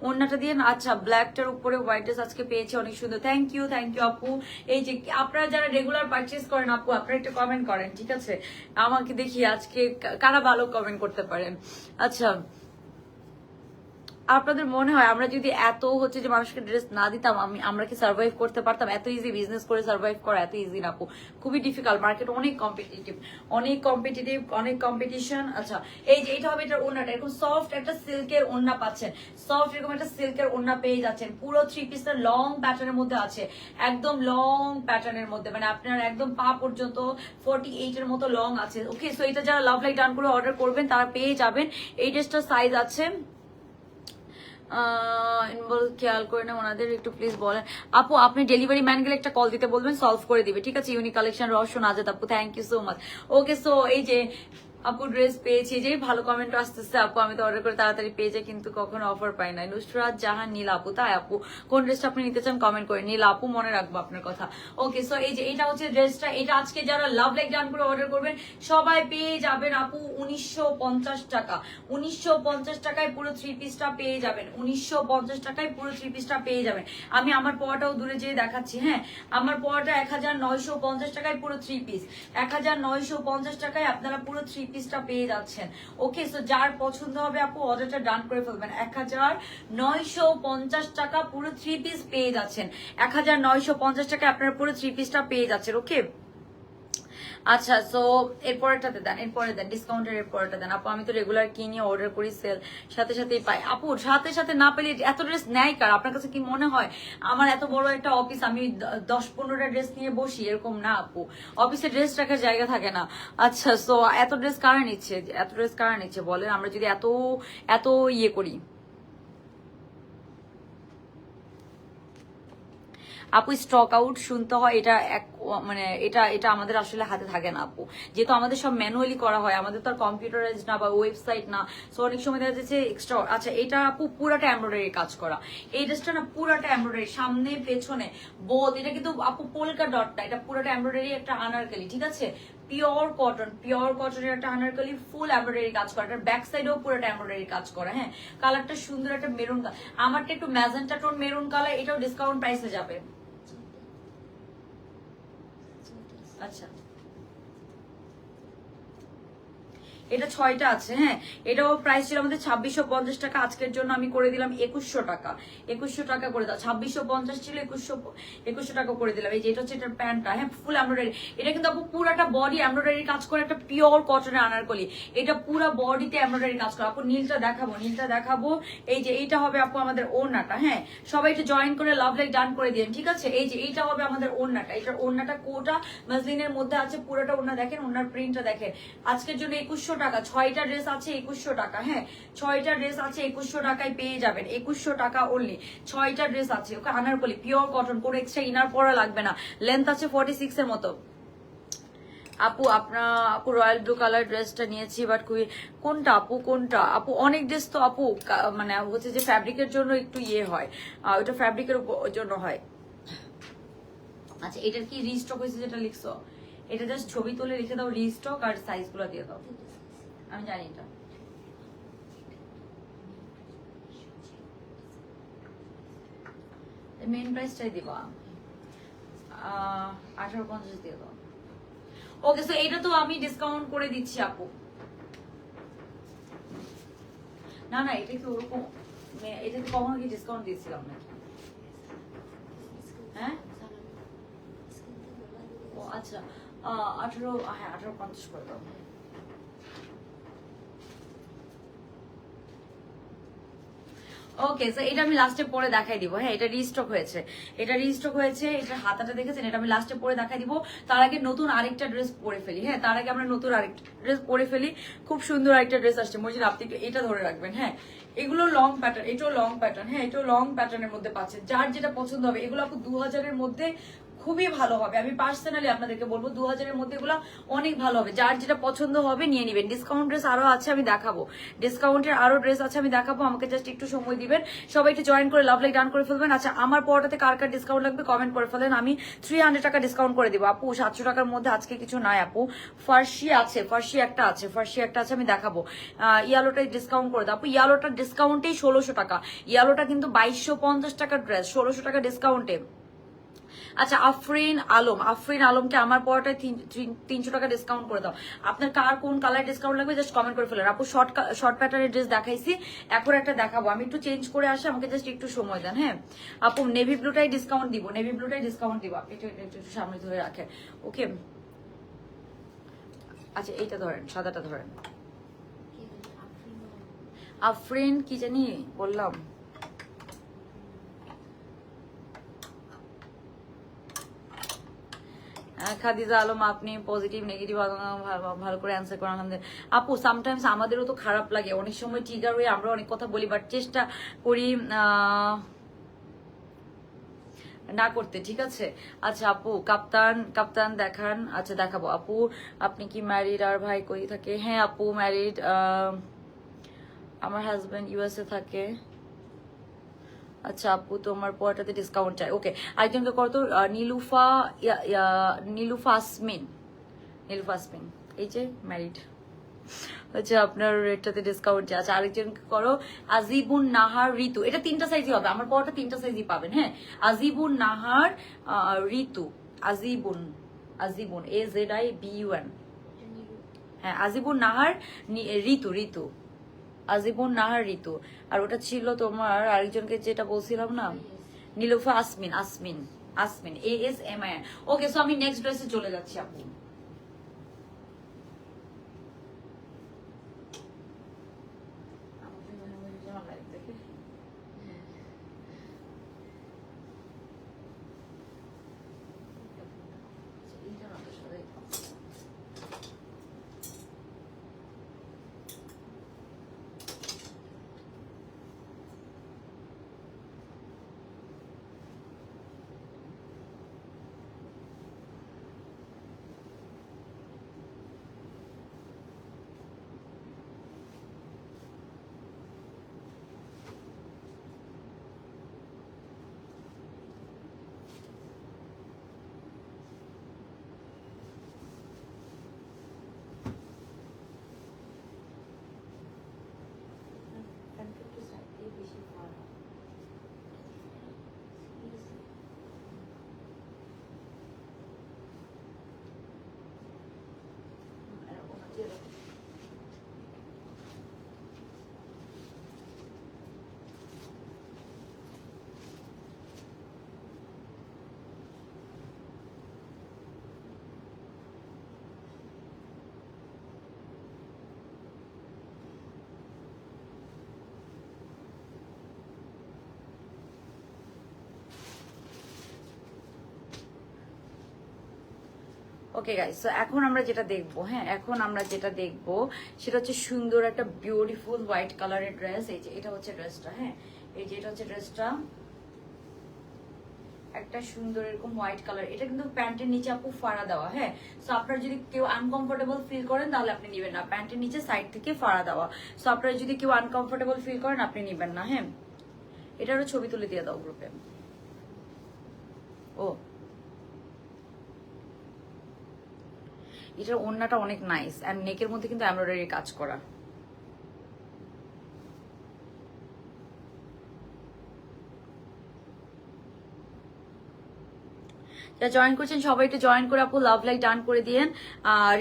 Speaker 1: ওন্নাটা দিয়ে আচ্ছা ব্ল্যাকটার উপরে হোয়াইট ড্রেস আজকে পেয়েছি, অনেক সুন্দর। থ্যাংক ইউ আপু। এই যে আপনারা যারা রেগুলার পারচেস করেন আপু, আপনারা একটা কমেন্ট করেন, ঠিক আছে? আমাকে দেখি আজকে কারা ভালো কমেন্ট করতে পারেন। আচ্ছা আপনাদের মনে হয় আমরা যদি এত হচ্ছে যে মানুষকে ড্রেস না দিতাম আমরা কি সার্ভাইভ করতে পারতাম? এত ইজি বিজনেস করে সার্ভাইভ করা এত ইজি না আপু, খুবই ডিফিকাল্ট। মার্কেট অনেক কম্পিটিটিভ, অনেক কম্পিটিশন। আচ্ছা এই যে এটা হবে, এটার ওড়নাটা এরকম সফট একটা সিল্কের ওড়না পাচ্ছেন, সফট এরকম একটা সিল্কের ওড়না পেয়ে যাচ্ছেন। পুরো 3 পিসের লং প্যাটার্নের মধ্যে আছে, একদম লং প্যাটার্নের মধ্যে, মানে আপনার একদম পা পর্যন্ত 48 এর মতো লং আছে। ওকে, সো এটা যারা লাভ লাইক ডান করে অর্ডার করবেন তারা পেয়ে যাবেন। এই ড্রেসটার সাইজ আছে খেয়াল করে না ওনাদের, একটু প্লিজ বলেন আপু। আপনি ডেলিভারি ম্যান গেলে একটা কল দিতে বলবেন, সলভ করে দিবে, ঠিক আছে? ইউনিক কালেকশন রহস্য নাজাত আপু, thank you so much. Okay, so এই যে আপু ড্রেস পেয়েছি, যে ভালো কমেন্ট আসতেছে আপু, আমি তো অর্ডার করে তাড়াতাড়ি পেয়ে যাই কিন্তু কখনো অফার পাই না। নুসরাত জাহান নীলা আপু, তাই আপু কোন ড্রেসটা আপনি নিতে চান কমেন্ট করে, নীলা আপু মনে রাখবো আপনার কথা। ওকে, সো এই যে এটা হচ্ছে ড্রেসটা, এটা আজকে যারা লাভ লাইক ডান করে অর্ডার করবেন সবাই পেয়ে যাবেন আপু 1950 টাকা। 1950 টাকায় পুরো 3 পিসটা পেয়ে যাবেন, 1950 টাকায় পুরো 3 পিসটা পেয়ে যাবেন। আমি আমার পড়াটাও দূরে যেয়ে দেখাচ্ছি, হ্যাঁ আমার পড়াটা 1950 টাকায় পুরো 3 পিস, 1950 টাকায় আপনারা পুরো 3 পিসটা পেয়ে যাচ্ছেন। ওকে, সো যার পছন্দ হবে আপু অর্ডারটা ডান করে ফেলবেন। 1950 টাকা পুরো 3 পিস পেয়ে যাচ্ছেন, 1950 টাকায় আপনারা পুরো 3 পিসটা পেয়ে যাচ্ছেন। ওকে, আচ্ছা সো এরপরেরটাতে দেন, এরপরে দেন ডিসকাউন্টের এরপরেটা দেন আপু। আমি তো রেগুলার কিনি, অর্ডার করি, সেল সাথে সাথেই পাই আপু। সাথে সাথে না পেলে এত ড্রেস নেয় কার? আপনার কাছে কি মনে হয় আমার এত বড় একটা অফিস, আমি 10-15টা ড্রেস নিয়ে বসি? এরকম না আপু, অফিসে ড্রেস রাখার জায়গা থাকে না। আচ্ছা সো এত ড্রেস কারা নিচ্ছে, এত ড্রেস কারা নিচ্ছে বলেন? আমরা যদি এত এত ইয়ে করি আপু, স্টক আউট শুনতে হয়, এটা এক মানে এটা এটা আমাদের আসলে হাতে থাকে না আপু, যেহেতু আমাদের সব ম্যানুয়ালি করা হয়, আমাদের তো আর কম্পিউটারাইজ না বা ওয়েবসাইট না, সো অনেক সময় দেখা যাচ্ছে এক্সট্রা। আচ্ছা এটা আপু পুরাটা এমব্রয়ডারি কাজ করা, এই ড্রেসটা না পুরাটা এমব্রয়ডারি, সামনে পেছনে বোথ। এটা কিন্তু আপু পোলকা ডটটা, এটা পুরাটা এমব্রয়ডারি একটা আনারকলি, ঠিক আছে? পিওর কটনের একটা আনারকলি, ফুল এমব্রয়ডারি কাজ করা, এটার ব্যাক সাইডেও পুরোটা এমব্রয়ডারি কাজ করা। হ্যাঁ কালারটা সুন্দর, একটা মেরুন কালার, আমারটা একটু ম্যাজেন্টা টোন মেরুন কালার, এটাও ডিসকাউন্ট প্রাইসে যাবে। আচ্ছা এটা 6টা আছে, হ্যাঁ এটাও প্রাইস ছিল আমাদের 2650 টাকা, আজকের জন্য আমি করে দিলাম 2100 টাকা, 2100 টাকা করে দাও। 2650 ছিল, 2100 টাকা করে দিলাম। এই যে এটা হচ্ছে এটার প্যান্টটা, হ্যাঁ ফুল এমব্রয়ডারি, এটা কিন্তু আপু পুরাটা বডি এমব্রয়ডারি কাজ করে, একটা পিওর কটনের আনারকলি, এটা পুরো বডিতে এমব্রয়ডারি কাজ করে। আপু নীলটা দেখাবো, এই যে এইটা হবে আপু আমাদের ওড়নাটা, হ্যাঁ সবাই একটু জয়েন করে লাভ লাইক ডান করে দিন, ঠিক আছে? এই যে এইটা হবে আমাদের ওড়নাটা, এটার ওড়নাটা কোটা মাসলিনের মধ্যে আছে, পুরোটা ওড়না দেখেন, ওড়নার প্রিন্টটা দেখেন। আজকের জন্য 2100 টাকা, 6টা ড্রেস আছে 2100 টাকা, হ্যাঁ 6টা ড্রেস আছে 2100 টাকায় পেয়ে যাবেন, 2100 টাকা অনলি। 6টা ড্রেস আছে, ওকে আনারকলি পিওর কটন, কোনো এক্সট্রা ইনার পরা লাগবে না, লেন্থ আছে 46 এর মতো। আপু আপু রয়্যাল ব্লু কালার ড্রেসটা নিয়েছি, বাট খুবই কোনটা আপু অনেক ড্রেস তো আপু মানে হচ্ছে যে ফ্যাব্রিকের জন্য একটু ইয়ে হয়, ওটা ফ্যাব্রিকের জন্য হয়। আচ্ছা এটার কি রিস্টক হয়েছে যেটা লিখছো, এটা জাস্ট ছবি তুলে লিখে দাও রিস্টক, আর সাইজ গুলো দিয়ে দাও, আমি জানি এটা। মেইন প্রাইসটাই দিবা 1850 দিয়ে দাও। ওকে সো এটা তো আমি ডিসকাউন্ট করে দিচ্ছি আপু। না এটা কি ওরকম, এটা কি কখনো কি ডিসকাউন্ট দিয়েছিলাম নাকি? হ্যাঁ ও আচ্ছা 1850 করে দাও। ওকে সো এটা আমি লাস্টে পরে দেখাই দিব, হ্যাঁ এটা রিস্টক হয়েছে, এটার হাতাটা দেখেছেন, এটা আমি লাস্টে পরে দেখাই দিব। তার আগে নতুন আরেকটা ড্রেস পরে ফেলি, হ্যাঁ তার আগে আমরা নতুন আরেকটা ড্রেস পরে ফেলি, খুব সুন্দর আরেকটা ড্রেস আসছে। মর্জিদ আপনি এটা ধরে রাখবেন, হ্যাঁ এগুলো লং প্যাটার্ন, এটাও লং প্যাটার্ন, হ্যাঁ এটাও লং প্যাটার্নের মধ্যে পাচ্ছেন, যার যেটা পছন্দ হবে। এগুলো আপু 2000-এর মধ্যে খুবই ভালো হবে, আমি পার্সোনালি আপনাদেরকে বলবো 2000-এর মধ্যে এগুলো অনেক ভালো হবে, যার যেটা পছন্দ হবে নিয়ে নিবেন। ডিসকাউন্ট ড্রেস আরো আছে আমি দেখাবো, ডিসকাউন্টের আরো ড্রেস আছে আমি দেখাবো, আমাকে জাস্ট একটু সময় দিবেন। সবাই একটু জয়েন করে লাভ লাইক ডান করে ফেলবেন। আচ্ছা আমার পড়াটাতে কার কার ডিসকাউন্ট লাগবে কমেন্ট করে ফেলেন, আমি 300 টাকা ডিসকাউন্ট করে দিব আপু। 700 টাকার মধ্যে আজকে কিছু নাই আপু, ফার্সি একটা আছে আমি দেখাবো। ইয়ালোটাই ডিসকাউন্ট করে দাও আপু, ইয়ালোটার ডিসকাউন্টেই 1600 টাকা, ইয়ালোটা কিন্তু 2250 টাকার ড্রেস, 1600 টাকা ডিসকাউন্টে আচ্ছা, আফরিন আলমকে আমার পরটায় 300 টাকা ডিসকাউন্ট করে দাও। আপনার কার কোন কালার ডিসকাউন্ট লাগবে জাস্ট কমেন্ট করে ফেলেন। আপু শর্ট প্যাটার্নের ড্রেস দেখাইছি, এখন একটা দেখাবো, আমি একটু চেঞ্জ করে আসি, আমাকে জাস্ট একটু সময় দেন। হ্যাঁ আপু, নেভি ব্লুটাই ডিসকাউন্ট দিব, আপনি একটু সামনে ধরে রাখেন। ওকে, আচ্ছা এইটা ধরেন, সাদাটা ধরেন। আফরিন কি জানি বললাম, খাদিজা আলম, আপনি পজিটিভ নেগেটিভ ভালো করে অ্যান্সার করেন আলহামদুলিল্লাহ। আপু সামটাইমস আমাদেরও তো খারাপ লাগে, অনেক সময় ট্রিগার হয়ে আমরা অনেক কথা বলি, বাট চেষ্টা করি না করতে, ঠিক আছে। আচ্ছা আপু, কাপ্তান দেখান। আচ্ছা দেখাবো। আপু আপনি কি ম্যারিড আর ভাই কই থাকে? হ্যাঁ আপু ম্যারিড, আমার হাজবেন্ড ইউএসএ থাকে। আচ্ছা আপু, তোমার পরটাতে ডিসকাউন্ট চাই। ওকে, আরেকজনকে কত? নীলুফাসমিন, এই যে ম্যারিড। আচ্ছা আপনার রেটটাতে ডিসকাউন্ট চাই। আচ্ছা আরেকজনকে করো আজিবুন নাহার ঋতু, এটা 3টা সাইজই হবে, আমার পরটা 3টা সাইজই পাবেন। হ্যাঁ আজিবুন নাহার ঋতু, আজিবুন AZIBUN, হ্যাঁ আজিবুন নাহার ঋতু, আজিবুন নাহার ঋতু। আর ওটা ছিল তোমার আরেকজনকে যেটা বলছিলাম না, নীলুফা আসমিন ASMIN। ওকে, সো আমি নেক্সট ড্রেসে চলে যাচ্ছি আপু। ওকে গাইস, সো এখন আমরা যেটা দেখবো, হ্যাঁ এখন আমরা যেটা দেখবো সেটা হচ্ছে সুন্দর একটা বিউটিফুল হোয়াইট কালারের ড্রেস। এই যে এটা হচ্ছে ড্রেসটা, হ্যাঁ এই যে এটা হচ্ছে ড্রেসটা, একটা সুন্দর এরকম হোয়াইট কালার। এটা কিন্তু প্যান্টের নিচে আপু ফাড়া দেওয়া। হ্যাঁ, সো আপনারা যদি কেউ আনকমফোর্টেবল ফিল করেন তাহলে আপনি নেবেন না, প্যান্টের নিচে সাইড থেকে ফাড়া দেওয়া। সো আপনারা যদি কেউ আনকমফোর্টেবল ফিল করেন আপনি নেবেন না। হ্যাঁ, এটারও ছবি তুলে দিয়ে দাও গ্রুপে। ও এটার ওড়নাটা অনেক নাইস, এন্ড নেকের মধ্যে কিন্তু এমব্রয়ডারি কাজ করা। জয়েন করছেন সবাই একটু জয়েন করে আপু লাভ লাইক ডান করে দিয়েন।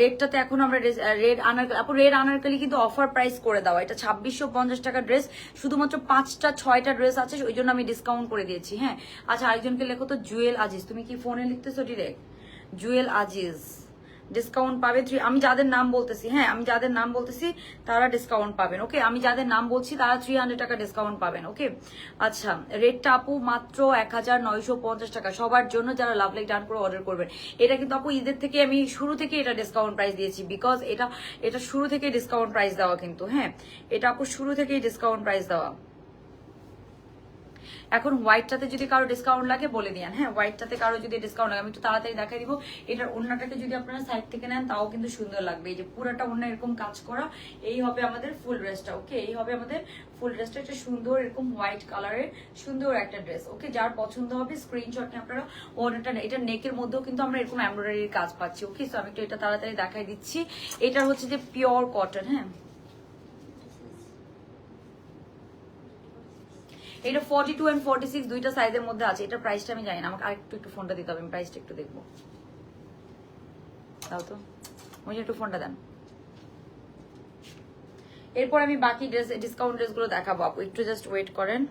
Speaker 1: রেডটাতে এখন আমরা রেড আনারকলি, আপু রেড আনারকলি কিন্তু অফার প্রাইস করে দেওয়া, এটা 2650 টাকা ড্রেস, শুধুমাত্র 5টা-6টা ড্রেস আছে, ওই জন্য আমি ডিসকাউন্ট করে দিয়েছি। হ্যাঁ আচ্ছা, আরেকজনকে লেখো তো জুয়েল আজিজ, তুমি কি ফোনে লিখতেছো ডিরেক্ট? জুয়েল আজিজ ডিসকাউন্ট পাবে। আমি যাদের নাম বলতেছি, হ্যাঁ আমি যাদের নাম বলতেছি তারা ডিসকাউন্ট পাবেন। ওকে, আমি যাদের নাম বলছি তারা 300 টাকা ডিসকাউন্ট পাবেন। ওকে আচ্ছা, রেটটা আপু মাত্র 1950 টাকা সবার জন্য যারা লাভ লাইক ডান করে অর্ডার করবেন। এটা কিন্তু আপু ঈদের থেকে আমি শুরু থেকে এটা ডিসকাউন্ট প্রাইস দিয়েছি, বিকজ এটা শুরু থেকে ডিসকাউন্ট প্রাইস দেওয়া কিন্তু। হ্যাঁ এটা আপু শুরু থেকেই ডিসকাউন্ট প্রাইস দেওয়া। এখন হোয়াইটটাতে যদি কারো ডিসকাউন্ট লাগে বলে দিন। হ্যাঁ হোয়াইটটাতে কারো যদি ডিসকাউন্ট লাগে আমি একটু তাড়াতাড়ি দেখাই দিব। এটার ওড়নাটাকে যদি আপনারা সাইড থেকে নেন তাও কিন্তু সুন্দর লাগবে। এই যে পুরাটা ওড়না এরকম কাজ করা, এই হবে আমাদের ফুল ড্রেসটা। ওকে, এই হবে আমাদের ফুল ড্রেসটা, একটা সুন্দর এরকম হোয়াইট কালারের সুন্দর একটা ড্রেস। ওকে, যার পছন্দ হবে স্ক্রিনশট নিয়ে আপনারা ওড়নাটা, এটা নেকের মধ্যেও কিন্তু আমরা এরকম এমব্রয়ডারির কাজ পাচ্ছি। ওকে, সো আমি একটু এটা তাড়াতাড়ি দেখাই দিচ্ছি। এটা হচ্ছে যে পিওর কটন। হ্যাঁ এটা 42 and 46 দুইটা সাইজের মধ্যে আছে। এটা প্রাইসটা আমি জানি না, আমাকে আরেকটু ফোনটা দিতে হবে, আমি প্রাইসটা একটু দেখবো। তাও তো মুঝে একটু ফোনটা দেন। এরপর আমি বাকি ডিসকাউন্ট ড্রেসগুলো দেখাবো আপু, একটু জাস্ট ওয়েট করেন।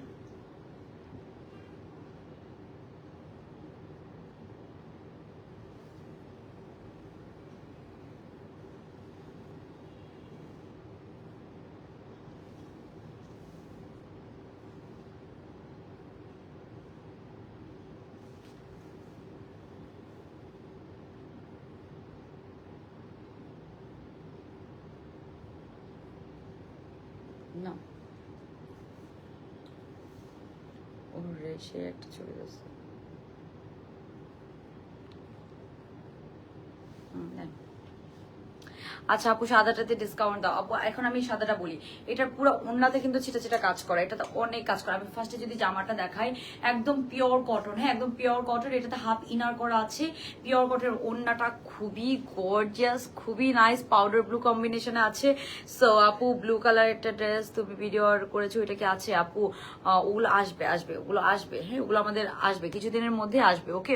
Speaker 1: না ওরে সে একটা চলে গেছে। আচ্ছা আপু সাদাটাতে ডিসকাউন্ট দাও আপু। এখন আমি সাদাটা বলি, এটার পুরো ওন্নাতে কিন্তু ছিটা ছিটা কাজ করা, এটাতে অনেক কাজ করা। আমি ফার্স্টে যদি জামাটা দেখাই, একদম পিওর কটন, হ্যাঁ একদম পিওর কটন। এটাতে হাফ ইনার করা আছে, পিওর কটনের ওন্নাটা খুবই গর্জিয়াস, খুবই নাইস, পাউডার ব্লু কম্বিনেশনে আছে। সো আপু ব্লু কালার একটা ড্রেস তুমি ভিডিও অর্ডার করেছো, এটা কি আছে আপু? ওগুলো আসবে আসবে, ওগুলো আসবে, হ্যাঁ ওগুলো আমাদের আসবে কিছুদিনের মধ্যে আসবে। ওকে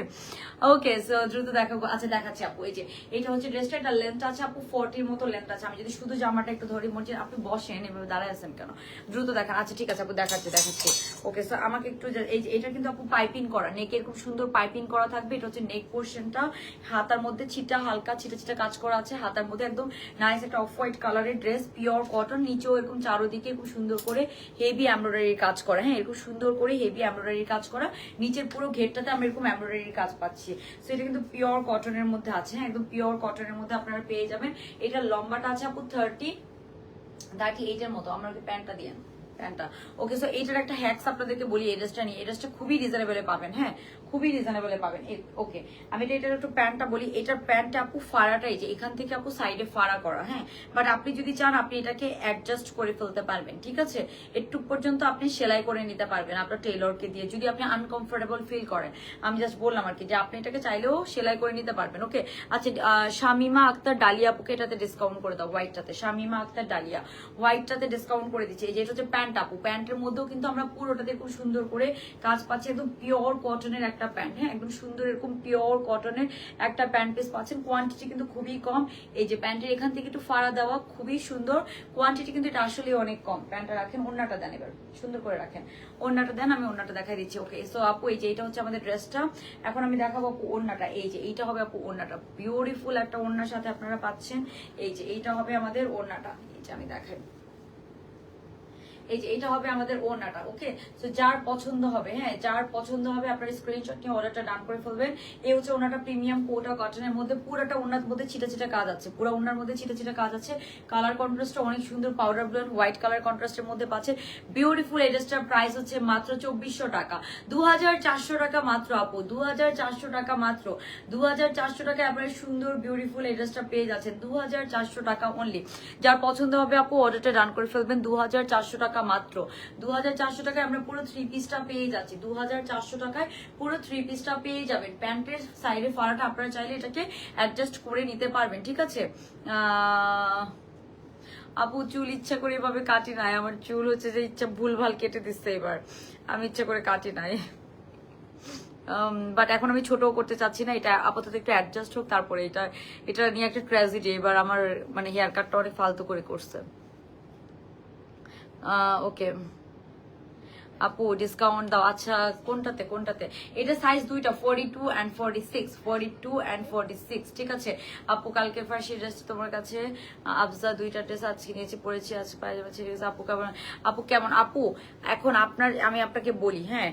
Speaker 1: ওকে, সো দ্রুত দেখাবো। আচ্ছা দেখাচ্ছি আপু, এই যে এটা হচ্ছে ড্রেসটা, এটা লেন্থ আছে আপু 40 মতো লেন্থ আছে। আমি যদি শুধু জামাটা একটু ধরি, মনে আপনি বসেন এভাবে দাঁড়ায় আছেন কেন, দ্রুত দেখান। আচ্ছা ঠিক আছে আপু দেখাচ্ছি। ওকে সো আমাকে একটু এই যে এটা কিন্তু আপু পাইপিং করা, নেকে এরকম সুন্দর পাইপিং করা থাকবে। এটা হচ্ছে নেক পোর্শনটা, হাতার মধ্যে ছিটা হালকা ছিটা ছিটা কাজ করা আছে, হাতার মধ্যে একদম নাইস একটা অফ হোয়াইট কালারের ড্রেস, পিওর কটন। নিচেও এরকম চারোদিকে খুব সুন্দর করে হেভি এমব্রয়ডারির কাজ করা, হ্যাঁ এরকম সুন্দর করে হেভি এমব্রয়ডারির কাজ করা। নিচের পুরো ঘেরটাতে আমরা এরকম এমব্রয়ডারির কাজ পাচ্ছি। সো এটা কিন্তু পিওর কটনের মধ্যে আছে, হ্যাঁ একদম পিওর কটনের মধ্যে আপনারা পেয়ে যাবেন। এটা লম্বাটা আছে আপু 38 এর মতো। আমরা প্যান্টটা দিয়ে প্যান্টটা ওকে। সো এইটার একটা হ্যাক্স আপনাদেরকে বলি, এই ড্রেসটা নিয়ে, এই ড্রেসটা খুবই রিজনেবলে পাবেন, হ্যাঁ খুবই রিজনেবলে পাবেন। ওকে আমি এটার একটু প্যান্টটা বলি, এটার প্যান্টটা আপু ফাড়াটাই যে এখান থেকে আপু সাইডে ফাড়া করা, হ্যাঁ বাট আপনি যদি চান আপনি এটাকে অ্যাডজাস্ট করে ফেলতে পারবেন, ঠিক আছে। একটু পর্যন্ত আপনি সেলাই করে নিতে পারবেন আপনার টেলরকে দিয়ে, যদি আপনি আনকমফোর্টেবল ফিল করেন। আমি জাস্ট বললাম আর কি যে আপনি এটাকে চাইলেও সেলাই করে নিতে পারবেন। ওকে আচ্ছা শামিমা আক্তার ডালিয়া আপুকে এটাতে ডিসকাউন্ট করে দাও, হোয়াইটটাতে। শামিমা আক্তার ডালিয়া হোয়াইটটাতে ডিসকাউন্ট করে দিচ্ছি। এই যে এটা হচ্ছে প্যান্ট আপু, প্যান্টের মধ্যেও কিন্তু আমরা পুরোটাতে খুব সুন্দর করে কাজ পাচ্ছি, একদম পিওর কটনের একটা প্যান্ট, হ্যাঁ একদম সুন্দর এরকম পিওর কটনের একটা প্যান্ট পিস পাচ্ছেন। কোয়ান্টিটি কিন্তু খুবই কম। এই যে প্যান্টের এখান থেকে একটু ফাড়া দেওয়া, খুবই সুন্দর কোয়ান্টিটি, কিন্তু এটা আসলে অনেক কম। প্যান্টটা রাখেন, ওড়নাটা দেন, এবার সুন্দর করে রাখেন, ওড়নাটা দেন, আমি ওড়নাটা দেখাই দিচ্ছি। ওকে সো আপু এই যে এটা হচ্ছে আমাদের ড্রেসটা। এখন আমি দেখাবো আপু ওড়নাটা, এই যে এইটা হবে আপু ওড়নাটা, বিউটিফুল একটা ওড়নার সাথে আপনারা পাচ্ছেন। এই যে এইটা হবে আমাদের ওড়নাটা, এই যে আমি দেখাই, এই যে এটা হবে আমাদের ওড়নাটা। ওকে সো যার পছন্দ হবে, হ্যাঁ যার পছন্দ হবে আপনার স্ক্রিনশট নিয়ে অর্ডারটা ডান করে ফেলবেন। এই হচ্ছে ওড়নাটা, প্রিমিয়াম কোটা কটনের মধ্যে, পুরোটা ওড়নার মধ্যে ছিটা ছিটা কাজ আছে, পুরো ওড়নার মধ্যে ছিটা ছিটা কাজ আছে। কালার কন্ট্রাস্টটা অনেক সুন্দর, পাউডার ব্লু হোয়াইট কালার কন্ট্রাস্টের মধ্যে পাচ্ছে, বিউটিফুল। এই ড্রেসটার প্রাইস হচ্ছে মাত্র 2400 টাকা, 2400 টাকা মাত্র আপু, 2400 টাকা মাত্র, 2400 টাকায় আপনার সুন্দর বিউটিফুল এই ড্রেসটা পেয়ে যাচ্ছেন 2400 টাকা অনলি। যার পছন্দ হবে আপু অর্ডারটা ডান করে ফেলবেন। 2400 টাকা মাত্র, 2400 টাকায় আমরা পুরো 3 পিসটা পেয়ে যাচ্ছি। 2400 টাকায় পুরো 3 পিসটা পেয়ে যাবেন। প্যান্টের সাইডে ফাড়াটা আপনারা চাইলে এটাকে অ্যাডজাস্ট করে নিতে পারবেন, ঠিক আছে। আপু চুল ইচ্ছা করে এভাবে কাটি নাই, আমার চুল হচ্ছে যে ইচ্ছা ভুলভাল কেটে দিচ্ছে এবার, আমি ইচ্ছা করে কাটি নাই। বাট এখন আমি ছোটও করতে চাচ্ছি না, এটা আপাতত একটু অ্যাডজাস্ট হোক, তারপরে এটা নিয়ে একটা ট্র্যাজেডি। এবার আমার মানে হেয়ার কাটটা অনেক ফালতু করে করছে। ওকে আপু ডিসকাউন্ট দাও। আচ্ছা কোনটাতে এটা সাইজ দুইটা, 42 and 46, 42 and 46, ঠিক আছে আপু। কালকে ফার্সি ড্রেস তোমার কাছে আফজা দুইটা ড্রেস আজকে নিয়েছি, পরেছি আজকে পায়জামা ছেড়ে গেছে। আপু কেমন আপু? এখন আমি আপনাকে বলি, হ্যাঁ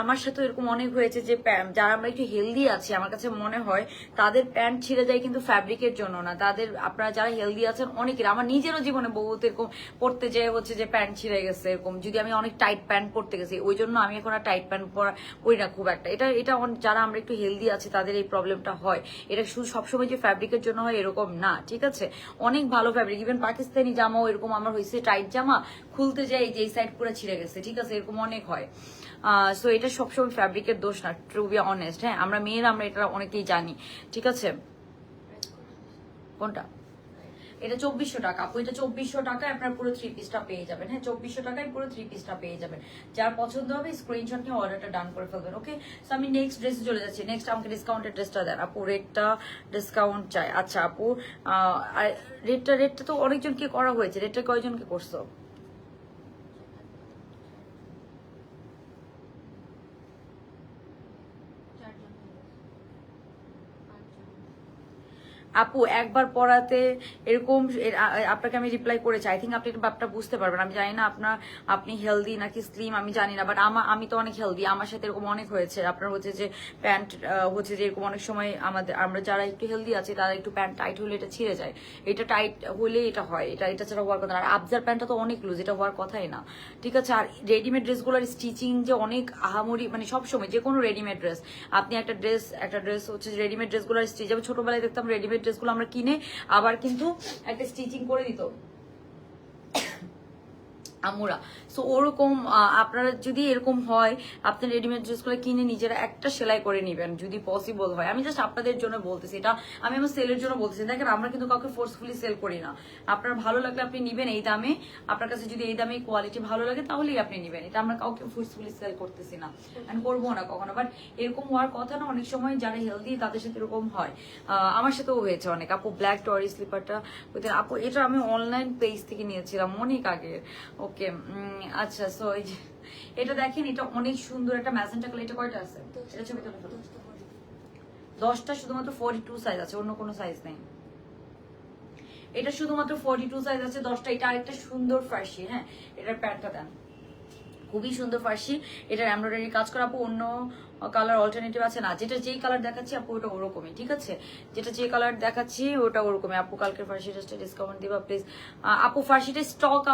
Speaker 1: আমার সাথে এরকম অনেক হয়েছে যে যারা আমরা একটু হেলদি আছি, আমার কাছে মনে হয় তাদের প্যান্ট ছিঁড়ে যায় কিন্তু ফ্যাব্রিকের জন্য না, তাদের আপনারা যারা হেলদি আছেন অনেকের, আমার নিজেরও জীবনে বহুত এরকম পড়তে যেয়ে হচ্ছে যে প্যান্ট ছিঁড়ে গেছে এরকম, যদি আমি অনেক টাইট প্যান্ট পরতে গেছি, ওই জন্য আমি এখন আর টাইট প্যান্ট পরি না খুব একটা। এটা যারা আমরা একটু হেলদি আছি তাদের এই প্রবলেমটা হয়। এটা শুধু সবসময় যে ফ্যাব্রিকের জন্য হয় এরকম না, ঠিক আছে। অনেক ভালো ফ্যাব্রিক, ইভেন পাকিস্তানি জামাও এরকম আমার হয়েছে, টাইট জামা খুলতে যাই যে এই সাইড পুরো ছিঁড়ে গেছে, ঠিক আছে এরকম অনেক হয়। সো এটা সবসময় ফ্যাব্রিকের দোষ না, টু বি অনেস্ট, হ্যাঁ আমরা মেয়েরা আমরা এটা অনেকেই জানি, ঠিক আছে। কোনটা এটা 2400 টাকা আপু, এটা 2400 টাকায় আপনার পুরো 3 পিসটা পেয়ে যাবেন। হ্যাঁ, 2400 টাকায় পুরো 3 পিসটা পেয়ে যাবেন। যার পছন্দ হবে স্ক্রিনশট নিয়ে অর্ডারটা ডান করে ফেলবেন। ওকে, সো আমি নেক্সট ড্রেসে চলে যাচ্ছি। নেক্সট আমাকে ডিসকাউন্টেড ড্রেসটা দেন আপু, রেটটা ডিসকাউন্ট চাই। আচ্ছা আপু, রেটটা তো অনেকজনকে করা হয়েছে, রেটটা কয়জনকে করছো? আপু একবার পড়াতে এরকম আপনাকে আমি রিপ্লাই করেছি। আই থিঙ্ক আপনি ব্যাপারটা বুঝতে পারবেন। আমি জানি না আপনি হেলদি নাকি স্লিম, আমি জানি না, বাট আমি তো অনেক হেলদি। আমার সাথে এরকম অনেক হয়েছে। আপনার হচ্ছে যে প্যান্ট হচ্ছে যে এরকম অনেক সময় আমরা যারা একটু হেলদি আছি তারা একটু প্যান্ট টাইট হলে এটা ছিঁড়ে যায়। এটা টাইট হলে এটা হয়, এটা ছাড়া হওয়ার কথা না। আর আবজার প্যান্টটা তো অনেক লুজ, এটা হওয়ার কথাই না। ঠিক আছে, আর রেডিমেড ড্রেসগুলোর স্টিচিং যে অনেক আহামরি, মানে সবসময় যে কোনো রেডিমেড ড্রেস, আপনি একটা ড্রেস হচ্ছে রেডিমেড ড্রেসগুলোর স্টিচ, আমি ছোটবেলায় দেখতাম রেডিমেড ড্রেসগুলো আমরা কিনে আবার কিন্তু একটা স্টিচিং করে দিত আমরা। সো ওরকম আপনারা যদি এরকম হয়, আপনি রেডিমেড ড্রেসগুলো কিনে নিজেরা একটা সেলাই করে নেবেন যদি পসিবল হয়। আমি জাস্ট আপনাদের জন্য বলতেছি, এটা আমি আমার সেলের জন্য বলতেছি। দেখেন, আমরা কিন্তু কাউকে ফোর্সফুলি সেল করি না। আপনার ভালো লাগলে আপনি নিবেন এই দামে, আপনার কাছে যদি এই দামে কোয়ালিটি ভালো লাগে তাহলেই আপনি নিবেন। এটা আমরা কাউকে ফোর্সফুলি সেল করতেছি না, আমি করবো না কখনো। বাট এরকম হওয়ার কথা না, অনেক সময় যারা হেলদি তাদের সাথে এরকম হয়। আমার সাথেও হয়েছে অনেক। আপু ব্ল্যাক টরি স্লিপারটা আপু, এটা আমি অনলাইন পেজ থেকে নিয়েছিলাম অনেক আগে। ওকে, আচ্ছা, সো এটা দেখেন, এটা অনেক সুন্দর একটা ম্যাজেন্টা কালার। এটা কয়টা আছে? এটা ছবি তুলে ফেলো। 10টা, শুধুমাত্র 42 সাইজ আছে, অন্য কোনো সাইজ নেই। এটা শুধুমাত্র 42 সাইজ আছে 10টা। এটা আরেকটা সুন্দর ফার্সি। হ্যাঁ, এটার প্যান্টটা দেন, খুবই সুন্দর ফার্সি। এটার এমব্রয়ডারি কাজ করা আপু। অন্য কালার অল্টারনেটিভ আছে না? যেটা যেই কালার দেখাচ্ছি আপু ওটা ওরকমই, ঠিক আছে? যেটা যে কালার দেখাচ্ছি ওটা ওরকমই আপু। কালকের ফার্সি ড্রেসটা ডিসকাউন্ট দিবা প্লিজ আপু। ফার্সিটা স্টক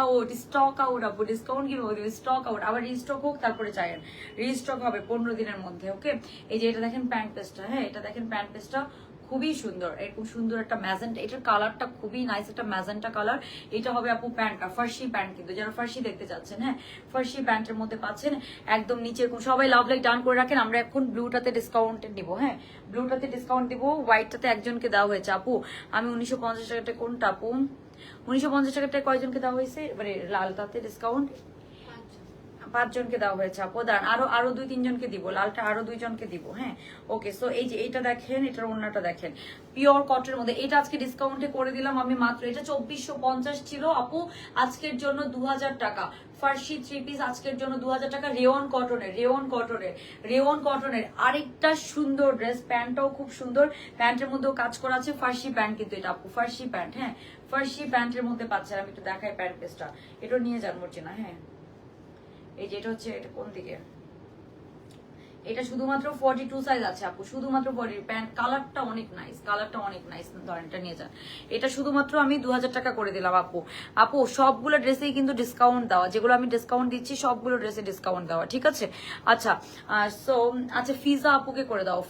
Speaker 1: আউট আপু, ডিসকাউন্ট কি বলবো, স্টক আউট। আবার রিস্টক হোক তারপরে চাইেন, রিস্টক হবে 15 দিনের মধ্যে। ওকে, এই যে এটা দেখেন প্যান্ট পেজটা। হ্যাঁ, এটা দেখেন প্যান্ট পেজটা খুবই সুন্দর, এরকম সুন্দর একটা ম্যাজেন্টা। এটার কালারটা খুবই নাইস, একটা ম্যাজেন্টা কালার। এটা হবে আপু প্যান্টটা, ফার্সি প্যান্ট, কিন্তু যারা ফার্সি দেখতে চাচ্ছেন, হ্যাঁ, ফার্সি প্যান্টের মধ্যে পাচ্ছেন একদম নিচে এরকম। সবাই লাভ লাইক ডান করে রাখেন। আমরা এখন ব্লুটাতে ডিসকাউন্ট দিব। হ্যাঁ, ব্লুটাতে ডিসকাউন্ট দিব। হোয়াইটটাতে একজনকে দেওয়া হয়েছে আপু। আমি 1950 টাকাটা, কোনটা আপু? 1950 টাকাটায় কয়জনকে দেওয়া হয়েছে? এবারে লালটাতে ডিসকাউন্ট 5 জনকে দেওয়া হয়েছে আপু। দাঁড়ান, আরো 2-3 জনকে দিব। লালটা আরো 2 জনকে দিব। হ্যাঁ, ওকে। সো এই যে এইটা দেখেন, এটার ওড়নাটা দেখেন, পিওর কটনের মধ্যে। এটা আজকে ডিসকাউন্টে করে দিলাম আমি মাত্র, এটা 2450 ছিল আপু, আজকের জন্য 2000 টাকা। ফার্সি 3 পিস আজকের জন্য 2000 টাকা। রেওন কটনের আরেকটা সুন্দর ড্রেস। প্যান্টটাও খুব সুন্দর, প্যান্টের মধ্যেও কাজ করা আছে। ফার্সি প্যান্ট কিন্তু এটা আপু, ফার্সি প্যান্ট। হ্যাঁ, ফার্সি প্যান্টের মধ্যে পাচ্ছেন। আমি একটু দেখাই প্যান্ট পিসটা, এটা নিয়ে যান মর্জিনা। হ্যাঁ, এই যে এটা হচ্ছে, এটা কোন দিকে? এটা শুধুমাত্র 42 সাইজ আছে আপু, শুধুমাত্র 40। প্যান্ট কালারটা অনেক নাইস, ধরেন এটা নিয়ে যান। এটা শুধুমাত্র আমি 2000 টাকা করে দিলাম আপু। সবগুলো ড্রেসেই কিন্তু ডিসকাউন্ট দেওয়া, যেগুলো আমি ডিসকাউন্ট দিচ্ছি সবগুলো ড্রেসে ডিসকাউন্ট দেওয়া, ঠিক আছে? আচ্ছা, সো আচ্ছা, ফিজা আপুকে করে দাও,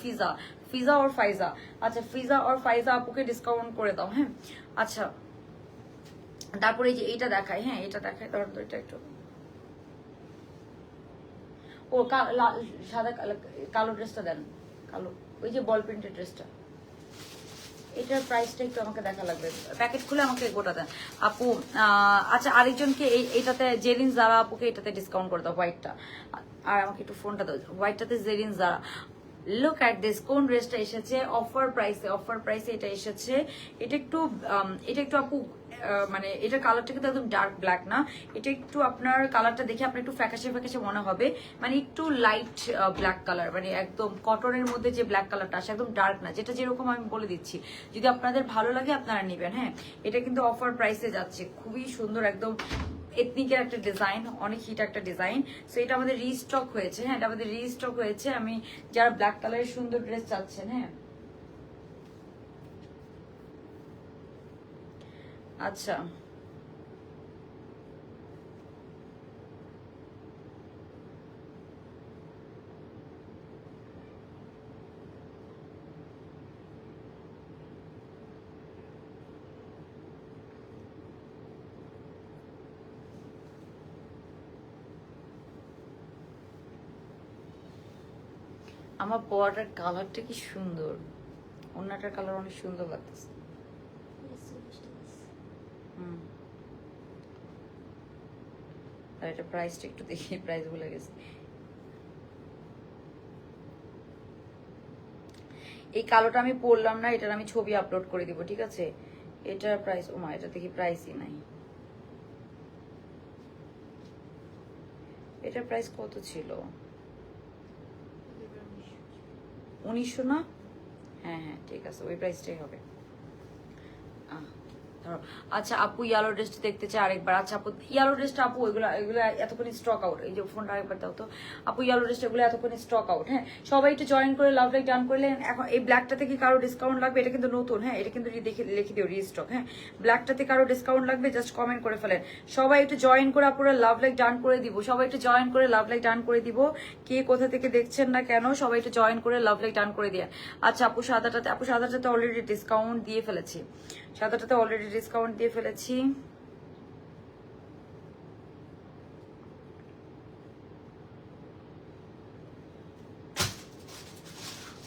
Speaker 1: ফিজা ওর ফাইজা। আচ্ছা, ফিজা ওর ফাইজা আপুকে ডিসকাউন্ট করে দাও। হ্যাঁ, আচ্ছা, তারপরে এই যে এইটা দেখাই। হ্যাঁ, এটা দেখাই, ধরো তো এটা একটু। ও সাদা কালো ড্রেসটা দেন, কালো, ওই যে বল প্রিন্টেড ড্রেসটা। এটার প্রাইসটা একটু আমাকে দেখা লাগবে, প্যাকেট খুলে আমাকে গোটা দেন আপু। আচ্ছা, আরেকজনকে এইটাতে জেরিন জারা আপুকে এটাতে ডিসকাউন্ট করে দাও, হোয়াইটটা। আর আমাকে একটু ফোনটা দাও, হোয়াইটটাতে জেরিন জারা। লুক অ্যাট দিস, কোন ড্রেসটা এসেছে অফার প্রাইসে এটা এসেছে। এটা একটু আপু, মানে এটার কালারটা কিন্তু একদম ডার্ক ব্ল্যাক না, এটা একটু আপনার কালারটা দেখে আপনার একটু ফ্যাকাশে মনে হবে, মানে একটু লাইট ব্ল্যাক কালার, মানে একদম কটনের মধ্যে যে ব্ল্যাক কালারটা আসে, একদম ডার্ক না। যেটা যেরকম আমি বলে দিচ্ছি, যদি আপনাদের ভালো লাগে আপনারা নেবেন। হ্যাঁ, এটা কিন্তু অফার প্রাইসে যাচ্ছে, খুবই সুন্দর, একদম এথনিকের একটা ডিজাইন, অনেক হিট একটা ডিজাইন। সো এটা আমাদের রিস্টক হয়েছে। হ্যাঁ, এটা আমাদের রিস্টক হয়েছে। আমি যারা ব্ল্যাক কালারের সুন্দর ড্রেস চাচ্ছেন, হ্যাঁ, আচ্ছা, আমার বর্ডার কালারটা কি সুন্দর, ওন্নাটার কালার অনেক সুন্দর লাগতেছে। আর এটা প্রাইসটা একটু দেখি, প্রাইস ভুলে গেছে। এই কালোটা আমি পরলাম না, এটার আমি ছবি আপলোড করে দিব, ঠিক আছে? এটার প্রাইস, ও মা, এটা দেখি প্রাইসই নাই। এটার প্রাইস কত ছিল? 1900 না? হ্যাঁ হ্যাঁ, ঠিক আছে, ওই প্রাইসটাই হবে। ধরো, আচ্ছা আপু ইয়েলো ড্রেসটা দেখতে চাই আরেকবার। আচ্ছা আপু ইয়েলো ড্রেসটা, আপু এগুলো এতক্ষণ স্টক আউট। এই যে ফোনটা আরেকবার দাও তো আপু, ইয়েলো ড্রেসটা এগুলো এতক্ষণ স্টক আউট। হ্যাঁ, সবাই একটু জয়েন করে লাভ লাইক ডান করলে। এখন এই ব্ল্যাকটাতে কি কারো ডিসকাউন্ট লাগবে? এটা কিন্তু নতুন, হ্যাঁ, এটা কিন্তু দেখে লিখে দিও রিস্টক। হ্যাঁ, ব্ল্যাকটাতে কারো ডিসকাউন্ট লাগবে জাস্ট কমেন্ট করে ফেলেন। সবাই একটু জয়েন করে আপুরা লাভ লাইক ডান করে দিব। সবাই একটু জয়েন করে লাভ লাইক ডান করে দিব। কে কোথা থেকে দেখছেন না কেন, সবাই একটু জয়েন করে লাভ লাইক ডান করে দিয়ে। আচ্ছা আপু সাদাটাতে অলরেডি ডিসকাউন্ট দিয়ে ফেলেছি। সাদাটাতে অলরেডি ডিসকাউন্ট দিয়ে ফেলেছি।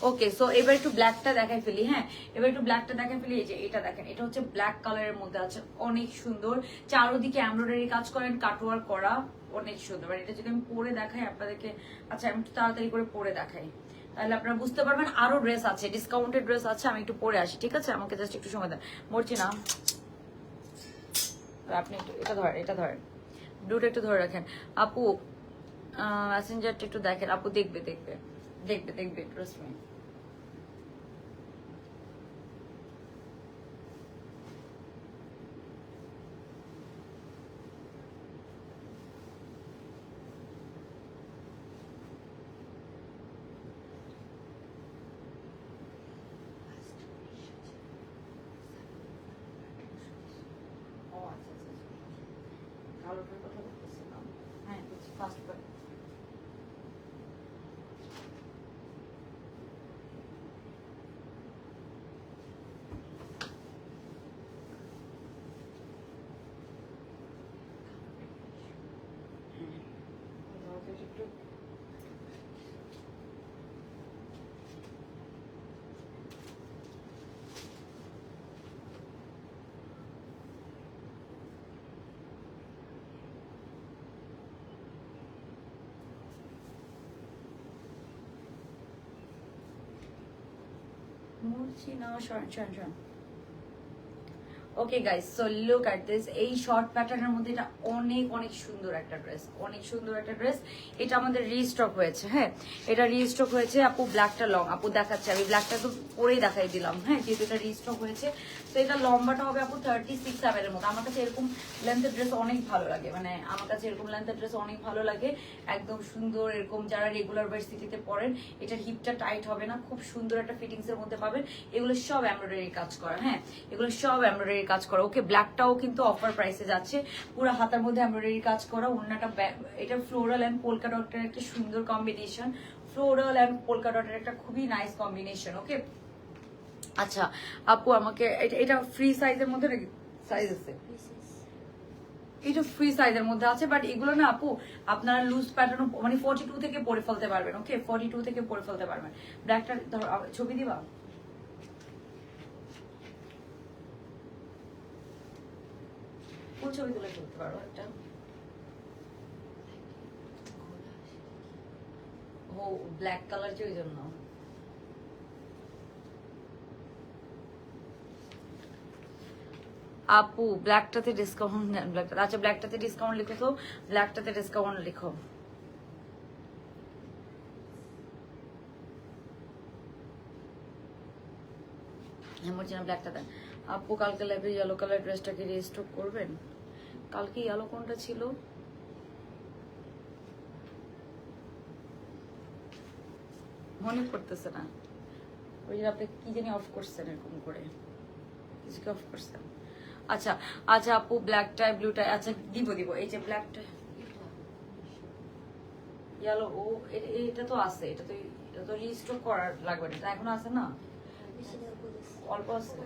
Speaker 1: ওকে, সো এবার একটু ব্ল্যাকটা দেখাই ফেলি। হ্যাঁ, এবার একটু ব্ল্যাকটা দেখাই ফেলি। এই যে এটা দেখেন, এটা হচ্ছে ব্ল্যাক কালারের মধ্যে আছে, অনেক সুন্দর। চারোদিকে এমব্রয়ডারি কাজ করেন, কাটওয়ার্ক করা, অনেক সুন্দর। এটা যদি আমি পরে দেখাই আপনাদেরকে, আচ্ছা আমি একটু তাড়াতাড়ি করে পরে দেখাই, তাহলে আপনারা বুঝতে পারবেন। আরো ড্রেস আছে, ডিসকাউন্টেড ড্রেস আছে, আমি একটু পরে আসি, ঠিক আছে? আমাকে জাস্ট একটু সময় দেন। মরছি না, আপনি একটু এটা ধরেন, এটা ধরেন, ব্লুটা একটু ধরে রাখেন। আপু মেসেঞ্জারটা একটু দেখেন, আপু দেখবে দেখবে দেখবে দেখবে, ট্রাস্ট মি। ও আচ্ছা আচ্ছা, কালোটার কথা বলতেছিলাম। হ্যাঁ, ফার্স্ট বার। মরছি না, শোন শোন শোন। Okay guys, so look at this. এই শর্ট প্যাটার্নের মধ্যে এটা অনেক অনেক সুন্দর একটা ড্রেস, অনেক সুন্দর একটা ড্রেস। এটা আমাদের রিস্টক হয়েছে। হ্যাঁ, এটা রিস্টক হয়েছে। আপু ব্ল্যাকটা লং, আপু দেখাচ্ছে, আমি ব্ল্যাকটা তো পরেই দেখাই দিলাম। হ্যাঁ, যেহেতু এটা রিস্টক হয়েছে, তো এটা লম্বাটা হবে আপু 36 এর মতো। আমার কাছে এরকম লেন্থের ড্রেস অনেক ভালো লাগে, মানে আমার কাছে এরকম লেন্থের ড্রেস অনেক ভালো লাগে, একদম সুন্দর। এরকম যারা রেগুলার ভার্সিটিতে পড়েন, এটার হিপটা টাইট হবে না, খুব সুন্দর একটা ফিটিংস এর মধ্যে পাবেন। এগুলো সব এমব্রয়ডারি কাজ করা। হ্যাঁ, এগুলো সব এমব্রয়ডারি কাজ করা। ওকে, ব্ল্যাকটাও কিন্তু অফার প্রাইসে যাচ্ছে, পুরো হাতার মধ্যে এমব্রয়ডারি কাজ করা। ওন্নাটা এটা ফ্লোরাল এন্ড পোলকা ডটের একটা সুন্দর কম্বিনেশন, ফ্লোরাল এন্ড পোলকা ডটের একটা খুবই নাইস কম্বিনেশন। ওকে, আচ্ছা আপু আমাকে এটা ফ্রি সাইজের মধ্যে নাকি সাইজ আছে? এটা ফ্রি সাইজের মধ্যে আছে, বাট এগুলো না আপু আপনারা লুজ প্যাটার্ন মানে 42 থেকে পরে ফেলতে পারবেন। ওকে, 42 থেকে পরে ফেলতে পারবেন। ব্ল্যাকটা ধরো, ছবি দিবা? কোন ছবি তুলে ফেলতে পারো একটা? ও ব্ল্যাক কালার, যে ওই জন্য। আপু ব্ল্যাকটাতে ডিসকাউন্ট নেন, ব্ল্যাকটা। আচ্ছা ব্ল্যাকটাতে ডিসকাউন্ট লিখো তো, ব্ল্যাকটাতে ডিসকাউন্ট লিখো। হ্যাঁ, ব্ল্যাকটা দেন। আপু কালকে লাইভে ইয়েলো কালার ড্রেসটাকে রিস্টক করবেন? কালকে ইয়েলো কোনটা ছিল? মনে পড়তেছে না। ওই যে আপনি কি জানি অফ করছেন এরকম করে, কিছুকে অফ করছেন। আচ্ছা আচ্ছা আপু ব্ল্যাকটাই ব্লুটাই, আচ্ছা দিব দিব। এই যে ব্ল্যাকটা ইয়েলো, ও এটা তো আছে, এটা তো রিস্টক করার লাগবে না, এটা এখন আছে না, অল্প আছে।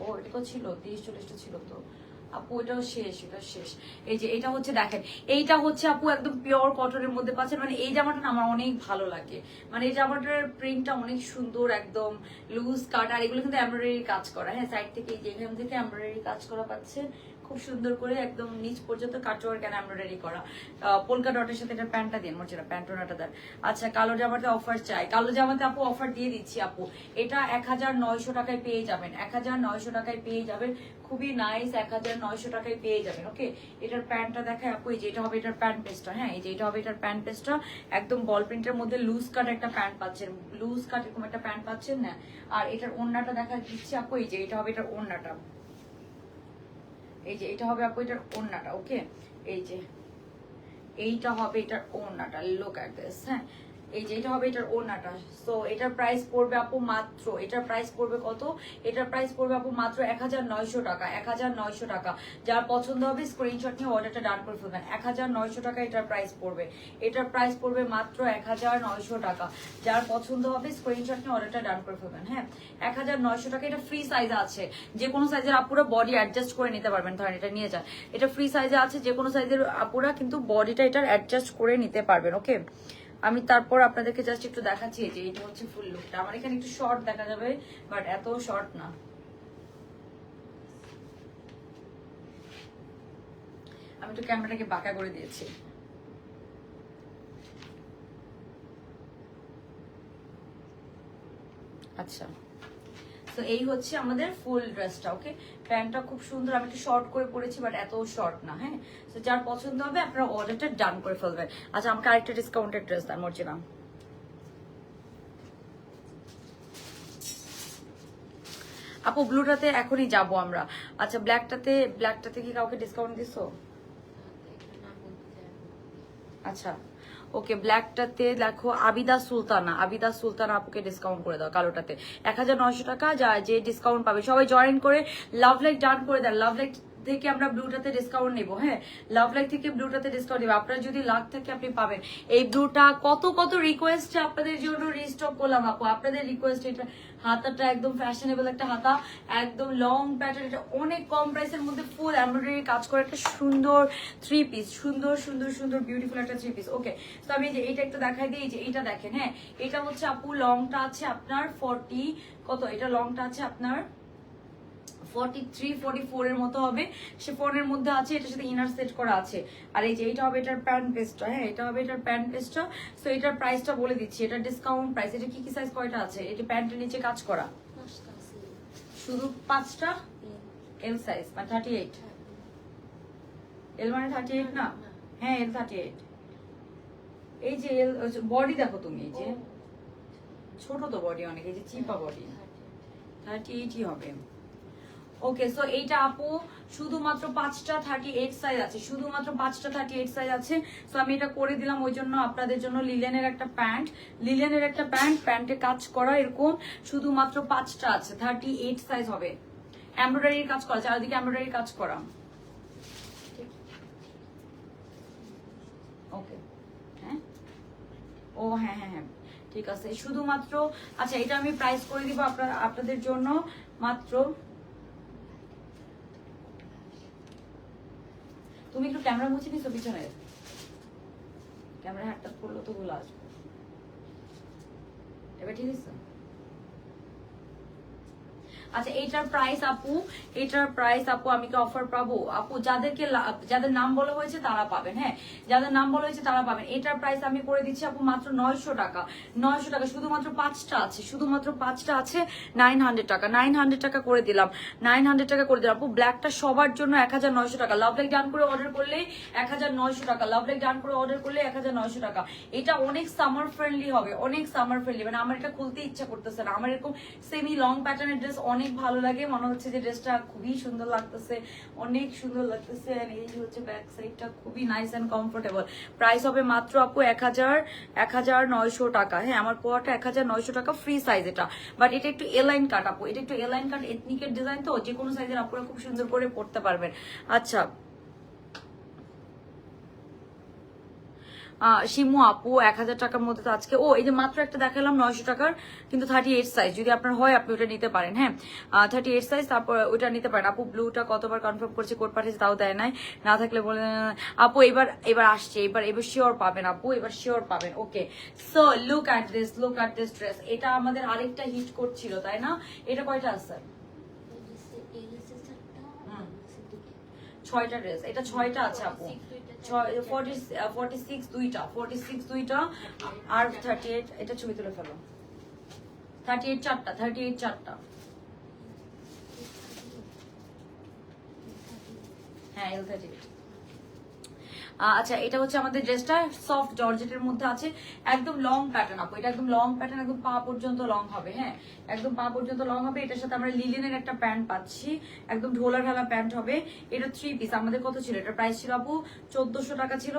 Speaker 1: ও এটা তো ছিল 30-40টা ছিল তো আপু, এটাও শেষ, এটা শেষ। এই যে এটা হচ্ছে দেখেন, এইটা হচ্ছে আপু একদম পিওর কটনের মধ্যে পাচ্ছেন। মানে এই জামাটা না আমার অনেক ভালো লাগে, মানে এই জামাটার প্রিন্টটা অনেক সুন্দর, একদম লুজ কাট। আর এগুলো কিন্তু এমব্রয়ডারি কাজ করা। হ্যাঁ, সাইড থেকে এই যে এখান থেকে এমব্রয়ডারি কাজ করা পাচ্ছেন, খুব সুন্দর করে একদম নিচ পর্যন্ত কাটওয়ার্ক এন্ড এমব্রয়ডারি করা। পোলকা ডটের সাথে এটা প্যান্টটা দিন, মোচেরা প্যান্টোনাটা দেন। আচ্ছা, কালো জামাতে অফার চাই, কালো জামাতে আপু অফার দিয়ে দিচ্ছি আপু। এটা 1900 টাকায় পেয়ে যাবেন, 1900 টাকায় পেয়ে যাবেন, খুবই নাইস, 1900 টাকায় পেয়ে যাবেন। ওকে, এটার প্যান্টটা দেখায় আপু, এই যে এটা হবে এটার প্যান্ট পেস্টটা। হ্যাঁ, এই যে এটা হবে এটার প্যান্ট পেস্টটা, একদম বল প্রিন্টের মধ্যে লুজ কাট একটা প্যান্ট পাচ্ছেন, লুজ কাট এরকম একটা প্যান্ট পাচ্ছেন না। আর এটার ওড়নাটা দেখা দিচ্ছি আপু, এই যে এটা হবে এটার ওড়নাটা, এই যে এটা হবে আপু এটার ওড়নাটা। ওকে, এই যে এইটা হবে এটার ওড়নাটা, লুক এট দিস। হ্যাঁ, এই যে এটা হবে এটার ওড়নাটা। সো এটার প্রাইস পড়বে আপু মাত্র, এটার প্রাইস পড়বে কত? এটার প্রাইস পড়বে আপু মাত্র 1900 টাকা, 1900 টাকা। যার পছন্দ হবে স্ক্রিনশট নিয়ে অর্ডারটা ডান করে ফেলবেন। 1900 টাকা এটার প্রাইস পড়বে, এটার প্রাইস পড়বে মাত্র 1900 টাকা। যার পছন্দ হবে স্ক্রিনশট নিয়ে অর্ডারটা ডান করে ফেলবেন। হ্যাঁ, 1900 টাকা। এটা ফ্রি সাইজে আছে, যে কোনো সাইজের আপুরা বডি অ্যাডজাস্ট করে নিতে পারবেন। ধরেন এটা নিয়ে যান, এটা ফ্রি সাইজে আছে, যে কোনো সাইজের আপুরা কিন্তু বডিটা এটার অ্যাডজাস্ট করে নিতে পারবেন। ওকে, আমি তারপর আপনাদেরকে জাস্ট একটু দেখাচ্ছি যে এটা হচ্ছে ফুল লুকটা। আমার এখানে একটু শর্ট দেখা যাবে, বাট এত শর্ট না। আমি একটু ক্যামেরাটাকে বাঁকা করে দিয়েছি। আচ্ছা, তো এই হচ্ছে আমাদের ফুল ড্রেসটা। ওকে, প্যান্টটা খুব সুন্দর, আমি একটু শর্ট করে পরেছি, বাট এত শর্ট না। হ্যাঁ, তো যার পছন্দ হবে আপনারা অর্ডারটা ডান করে ফেলবেন। আচ্ছা, আমাকে আরেকটা ডিসকাউন্টেড ড্রেস দেন মর্জিনা। আপু ব্লুটাতে এখনই যাব আমরা। আচ্ছা, ব্ল্যাকটাতে কি কাউকে ডিসকাউন্ট দিছো? আচ্ছা, ওকে, ব্ল্যাকটাতে দেখো আবিদা সুলতানা আপুকে ডিসকাউন্ট করে দাও। কালোটাতে 1900 টাকা, যা যে ডিসকাউন্ট পাবে সবাই জয়েন করে লাভ লাইক ডান করে দেন। লাভ লাইক থেকে আমরা ব্লুটাতে ডিসকাউন্ট নেবো। হ্যাঁ, লাভ লাইক থেকে ব্লুটাতে ডিসকাউন্ট নেবো। আপনার যদি লাখ থাকে আপনি পাবেন এই ব্লুটা। কত কত রিকোয়েস্ট আপনাদের জন্য রিস্টক করলাম আপু, আপনাদের রিকোয়েস্ট। এটা হাতাটা একদম ফ্যাশনেবল একটা হাতা, একদম লং প্যাটার্ন, এটা অনেক কম প্রাইসের মধ্যে ফুল এমব্রয়ডারি কাজ করে একটা সুন্দর থ্রি পিস, সুন্দর সুন্দর সুন্দর বিউটিফুল একটা থ্রি পিস। ওকে, তো আমি যে এইটা একটু দেখাই দিই, যে এইটা দেখেন। হ্যাঁ, এটা হচ্ছে আপু লংটা আছে আপনার 40 কত, এটা লংটা আছে আপনার 43-44 এর মতো হবে। শিফনের মধ্যে আছে, এটার সাথে ইনার সেট করা আছে। আর এই যে এটা হবে এটার প্যান্ট পেস্টটা। হ্যাঁ, এটা হবে এটার প্যান্ট পেস্টটা। সো এটার প্রাইসটা বলে দিচ্ছি, এটা ডিসকাউন্ট প্রাইস। এটা কি কি সাইজ কয়টা আছে? এটা প্যান্টের নিচে কাজ করা, শুধু 5টা এল সাইজ, মানে 38 এল, মানে 38 না? হ্যাঁ, এল 38। এই যে এল বডি দেখো তুমি, এই যে ছোট তো বডি অনেক, এই যে চিপা বডি, 38ই হবে। ওকে, সো এইটা আপু শুধুমাত্র 5টা 38 সাইজ আছে, শুধুমাত্র 5টা 38 সাইজ আছে। সো আমি এটা করে দিলাম ওই জন্য আপনাদের জন্য। লিলেনের একটা প্যান্ট, লিলেনের একটা প্যান্ট, প্যান্টে কাজ করা এরকম, শুধুমাত্র 5টা আছে, 38 সাইজ হবে। এমব্রয়ডারির কাজ করা, চারিদিকে এমব্রয়ডারির কাজ করা। ওকে, হ্যাঁ, ও হ্যাঁ হ্যাঁ হ্যাঁ, ঠিক আছে, শুধুমাত্র। আচ্ছা, এটা আমি প্রাইস করে দিব আপনাদের জন্য মাত্র। তুমি একটু ক্যামেরা মুছে নিছো পিছনের, ক্যামেরা হাতটা করলো তো ভুল আসবে। এবার ঠিক আছে। আচ্ছা, এটার প্রাইস আপু আমি কি অফার পাবো আপু? যাদের নাম বলা হয়েছে তারা পাবেন। হ্যাঁ, যাদের নাম বলা হয়েছে তারা পাবেন। এটার প্রাইস আমি করে দিচ্ছি আপু মাত্র 900 টাকা। 900 টাকা, শুধুমাত্র 5টা আছে, শুধুমাত্র 5টা আছে, 900 টাকা। 900 টাকা করে দিলাম, 900 টাকা করে দিলাম আপু। ব্ল্যাকটা সবার জন্য 1900 টাকা। লাভ লাইক ডান করে অর্ডার করলে 1900 টাকা। লাভ লাইক ডান করে অর্ডার করলে 1900 টাকা। এটা অনেক সামার ফ্রেন্ডলি হবে, অনেক সামার ফ্রেন্ডলি। মানে আমার এটা খুলতে ইচ্ছা করতেছে না। আমার এরকম সেমি লং প্যাটার্নের ড্রেস অনেক ভালো লাগে, মনে হচ্ছে যে ড্রেসটা খুবই সুন্দর লাগতেছে, অনেক সুন্দর লাগতেছে। এই যে হচ্ছে ব্যাক সাইডটা খুবই নাইস এন্ড কমফোর্টেবল। প্রাইস হবে মাত্র আপু 1900 টাকা। হ্যাঁ, আমার পড়াটা 1900 টাকা, ফ্রি সাইজ এটা। বাট এটা একটু এলাইন কাট আপু, এটা একটু এলাইন কাট, এথনিকের ডিজাইন, তো যে কোনো সাইজের আপুরা খুব সুন্দর করে পড়তে পারবেন। আচ্ছা, শিমু আপু 1000 টাকার মধ্যে তো আজকে, ও এই যে মাত্র একটা দেখালাম 900 টাকার, কিন্তু 38 সাইজ, যদি আপনার হয় আপনি ওটা নিতে পারেন। হ্যাঁ, 38 সাইজ, তারপর ওটা নিতে পারেন আপু। ব্লুটা কতবার কনফার্ম করছে, কোড পাঠিয়েছে, তাও দেয় নাই, না থাকলে বলে আপু। এবার আসছে, এবার শিওর পাবেন আপু, এবার শিওর পাবেন। Okay, so look at this dress. এটা আমাদের আরেকটা হিট করছিল, তাই না? এটা কয়টা আছে? 6টা ড্রেস, এটা 6টা আছে আপু। 46 দুইটা, 46 দুইটা আর 38 এটা ছবি তুলে ফেলো। 38 চারটা, 38 চারটা। হ্যাঁ L38। আচ্ছা এটা হচ্ছে আমাদের ড্রেসটা সফট জর্জেটের মধ্যে আছে, একদম লং প্যাটার্ন আপু, এটা একদম লং প্যাটার্ন, একদম পা পর্যন্ত লং হবে। হ্যাঁ একদম পা পর্যন্ত লং হবে। এটার সাথে আমরা লিলেনের একটা প্যান্ট পাচ্ছি, একদম ঢোলা ঢালা প্যান্ট হবে। এটা 3 পিস, আমাদের কত ছিল এটা প্রাইস ছিল আপু 1400 টাকা ছিল।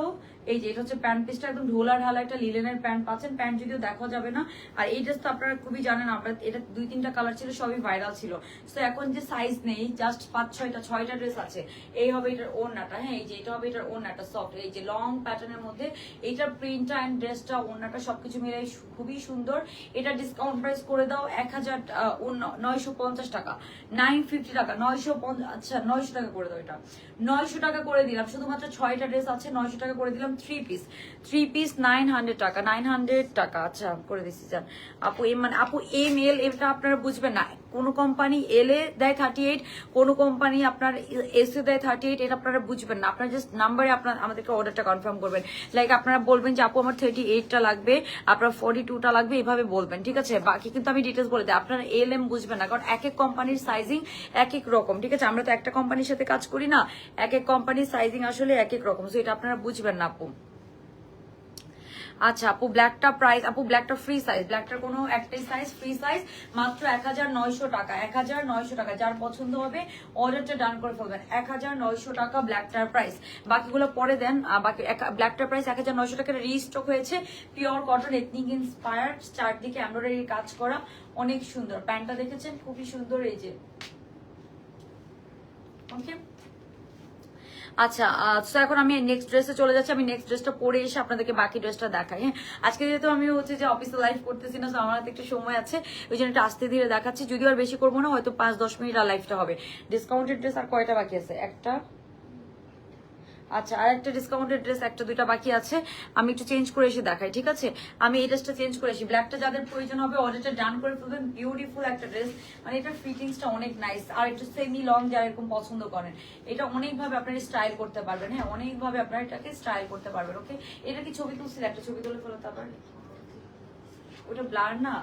Speaker 1: এই যে এটা হচ্ছে প্যান্ট পিসটা, একদম ঢোলা ঢালা একটা লিলেনের প্যান্ট পাচ্ছেন, প্যান্ট যদিও দেখা যাবে না। আর এই ড্রেস তো আপনারা খুবই জানেন, আমরা এটা 2-3টা কালার ছিল, সবই ভাইরাল ছিল। তো এখন যে সাইজ নেই, জাস্ট 5-6টা ড্রেস আছে। এই হবে এটার ওড়নাটা, হ্যাঁ এই যে এটা হবে এটার ওড়নাটা সফট, এই যে লং প্যাটার্নের মধ্যে এইটার প্রিন্টটা এন্ড ড্রেসটা ওড়নাটা সবকিছু মিলে খুবই সুন্দর। এটা ডিসকাউন্ট প্রাইস করে দাও 1950 টাকা, 950 টাকা, 950, আচ্ছা 900 টাকা করে দাও। এটা 900 টাকা করে দিলাম, শুধুমাত্র 6টা ড্রেস আছে, 900 টাকা করে দিলাম। 3 পিস 900 টাকা, 900 টাকা। আচ্ছা করে দিচ্ছি যান আপু। মানে আপু এম এল এটা আপনারা বুঝবেন না, কোন কোম্পানি এল এ দেয় 38, কোন কোম্পানি আপনার এস এ দেয় 38, এটা আপনারা বুঝবেন না। আপনারা জাস্ট নাম্বারে আপনার আমাদেরকে অর্ডারটা কনফার্ম করবেন। লাইক আপনারা বলবেন যে আপু আমার 38টা লাগবে, আপনার 42টা লাগবে, এভাবে বলবেন, ঠিক আছে? বাকি কিন্তু আমি ডিটেলস বলে দিই, আপনারা এল এম বুঝবেন না, কারণ এক এক কোম্পানির সাইজিং এক এক রকম, ঠিক আছে? আমরা তো একটা কোম্পানির সাথে কাজ করি না, এক এক কোম্পানির সাইজিং আসলে এক এক রকম, সো এটা আপনারা বুঝবেন না আপু। আচ্ছা আপু ব্ল্যাকটা প্রাইস, আপু ব্ল্যাকটা ফ্রি সাইজ, ব্ল্যাকটার কোনো একটাই সাইজ ফ্রি সাইজ, মাত্র 1900 টাকা, 1900 টাকা। যার পছন্দ হবে অর্ডারটা ডান করে ফেলবেন। 1900 টাকা ব্ল্যাকটার প্রাইস, বাকিগুলো পরে দেন। বাকি ব্ল্যাকটার প্রাইস 1900 টাকার রিস্টক হয়েছে, পিওর কটন এথনিক ইন্সপায়ার্ড, চারদিকে এমব্রয়ডারি কাজ করা, অনেক সুন্দর। প্যান্টটা দেখেছেন খুবই সুন্দর, এই যে ওকে। আচ্ছা তো এখন আমি নেক্সট ড্রেসে চলে যাচ্ছি, আমি নেক্সট ড্রেসটা পরে এসে আপনাদেরকে বাকি ড্রেসটা দেখাই। হ্যাঁ আজকে যেহেতু আমি হচ্ছে যে অফিসে লাইভ করতেছি না, তো আমার হাতে একটু সময় আছে, ওই জন্য একটু আস্তে ধীরে দেখাচ্ছি, যদিও আর বেশি করবো না, হয়তো 5-10 মিনিট আর লাইভটা হবে। ডিসকাউন্টেড ড্রেস আর কয়টা বাকি আছে? একটা, আচ্ছা আর একটা ডিসকাউন্টেড ড্রেস 1-2টা বাকি আছে, আমি একটু চেঞ্জ করে এসে দেখাই, ঠিক আছে? আমি এই ড্রেসটা চেঞ্জ করে আসি। ব্ল্যাকটা যাদের প্রয়োজন হবে অর্ডারটা ডান করে ফেলবেন। বিউটিফুল একটা ড্রেস, মানে এটার ফিটিংসটা অনেক নাইস, আর একটু সেমি লং যারা এরকম পছন্দ করেন, এটা অনেকভাবে আপনারা স্টাইল করতে পারবেন। হ্যাঁ অনেকভাবে আপনারা এটাকে স্টাইল করতে পারবেন। ওকে এটা কি ছবি তুলছিল? একটা ছবি তুলে ফেলো তারপর। ওটা ব্লার না,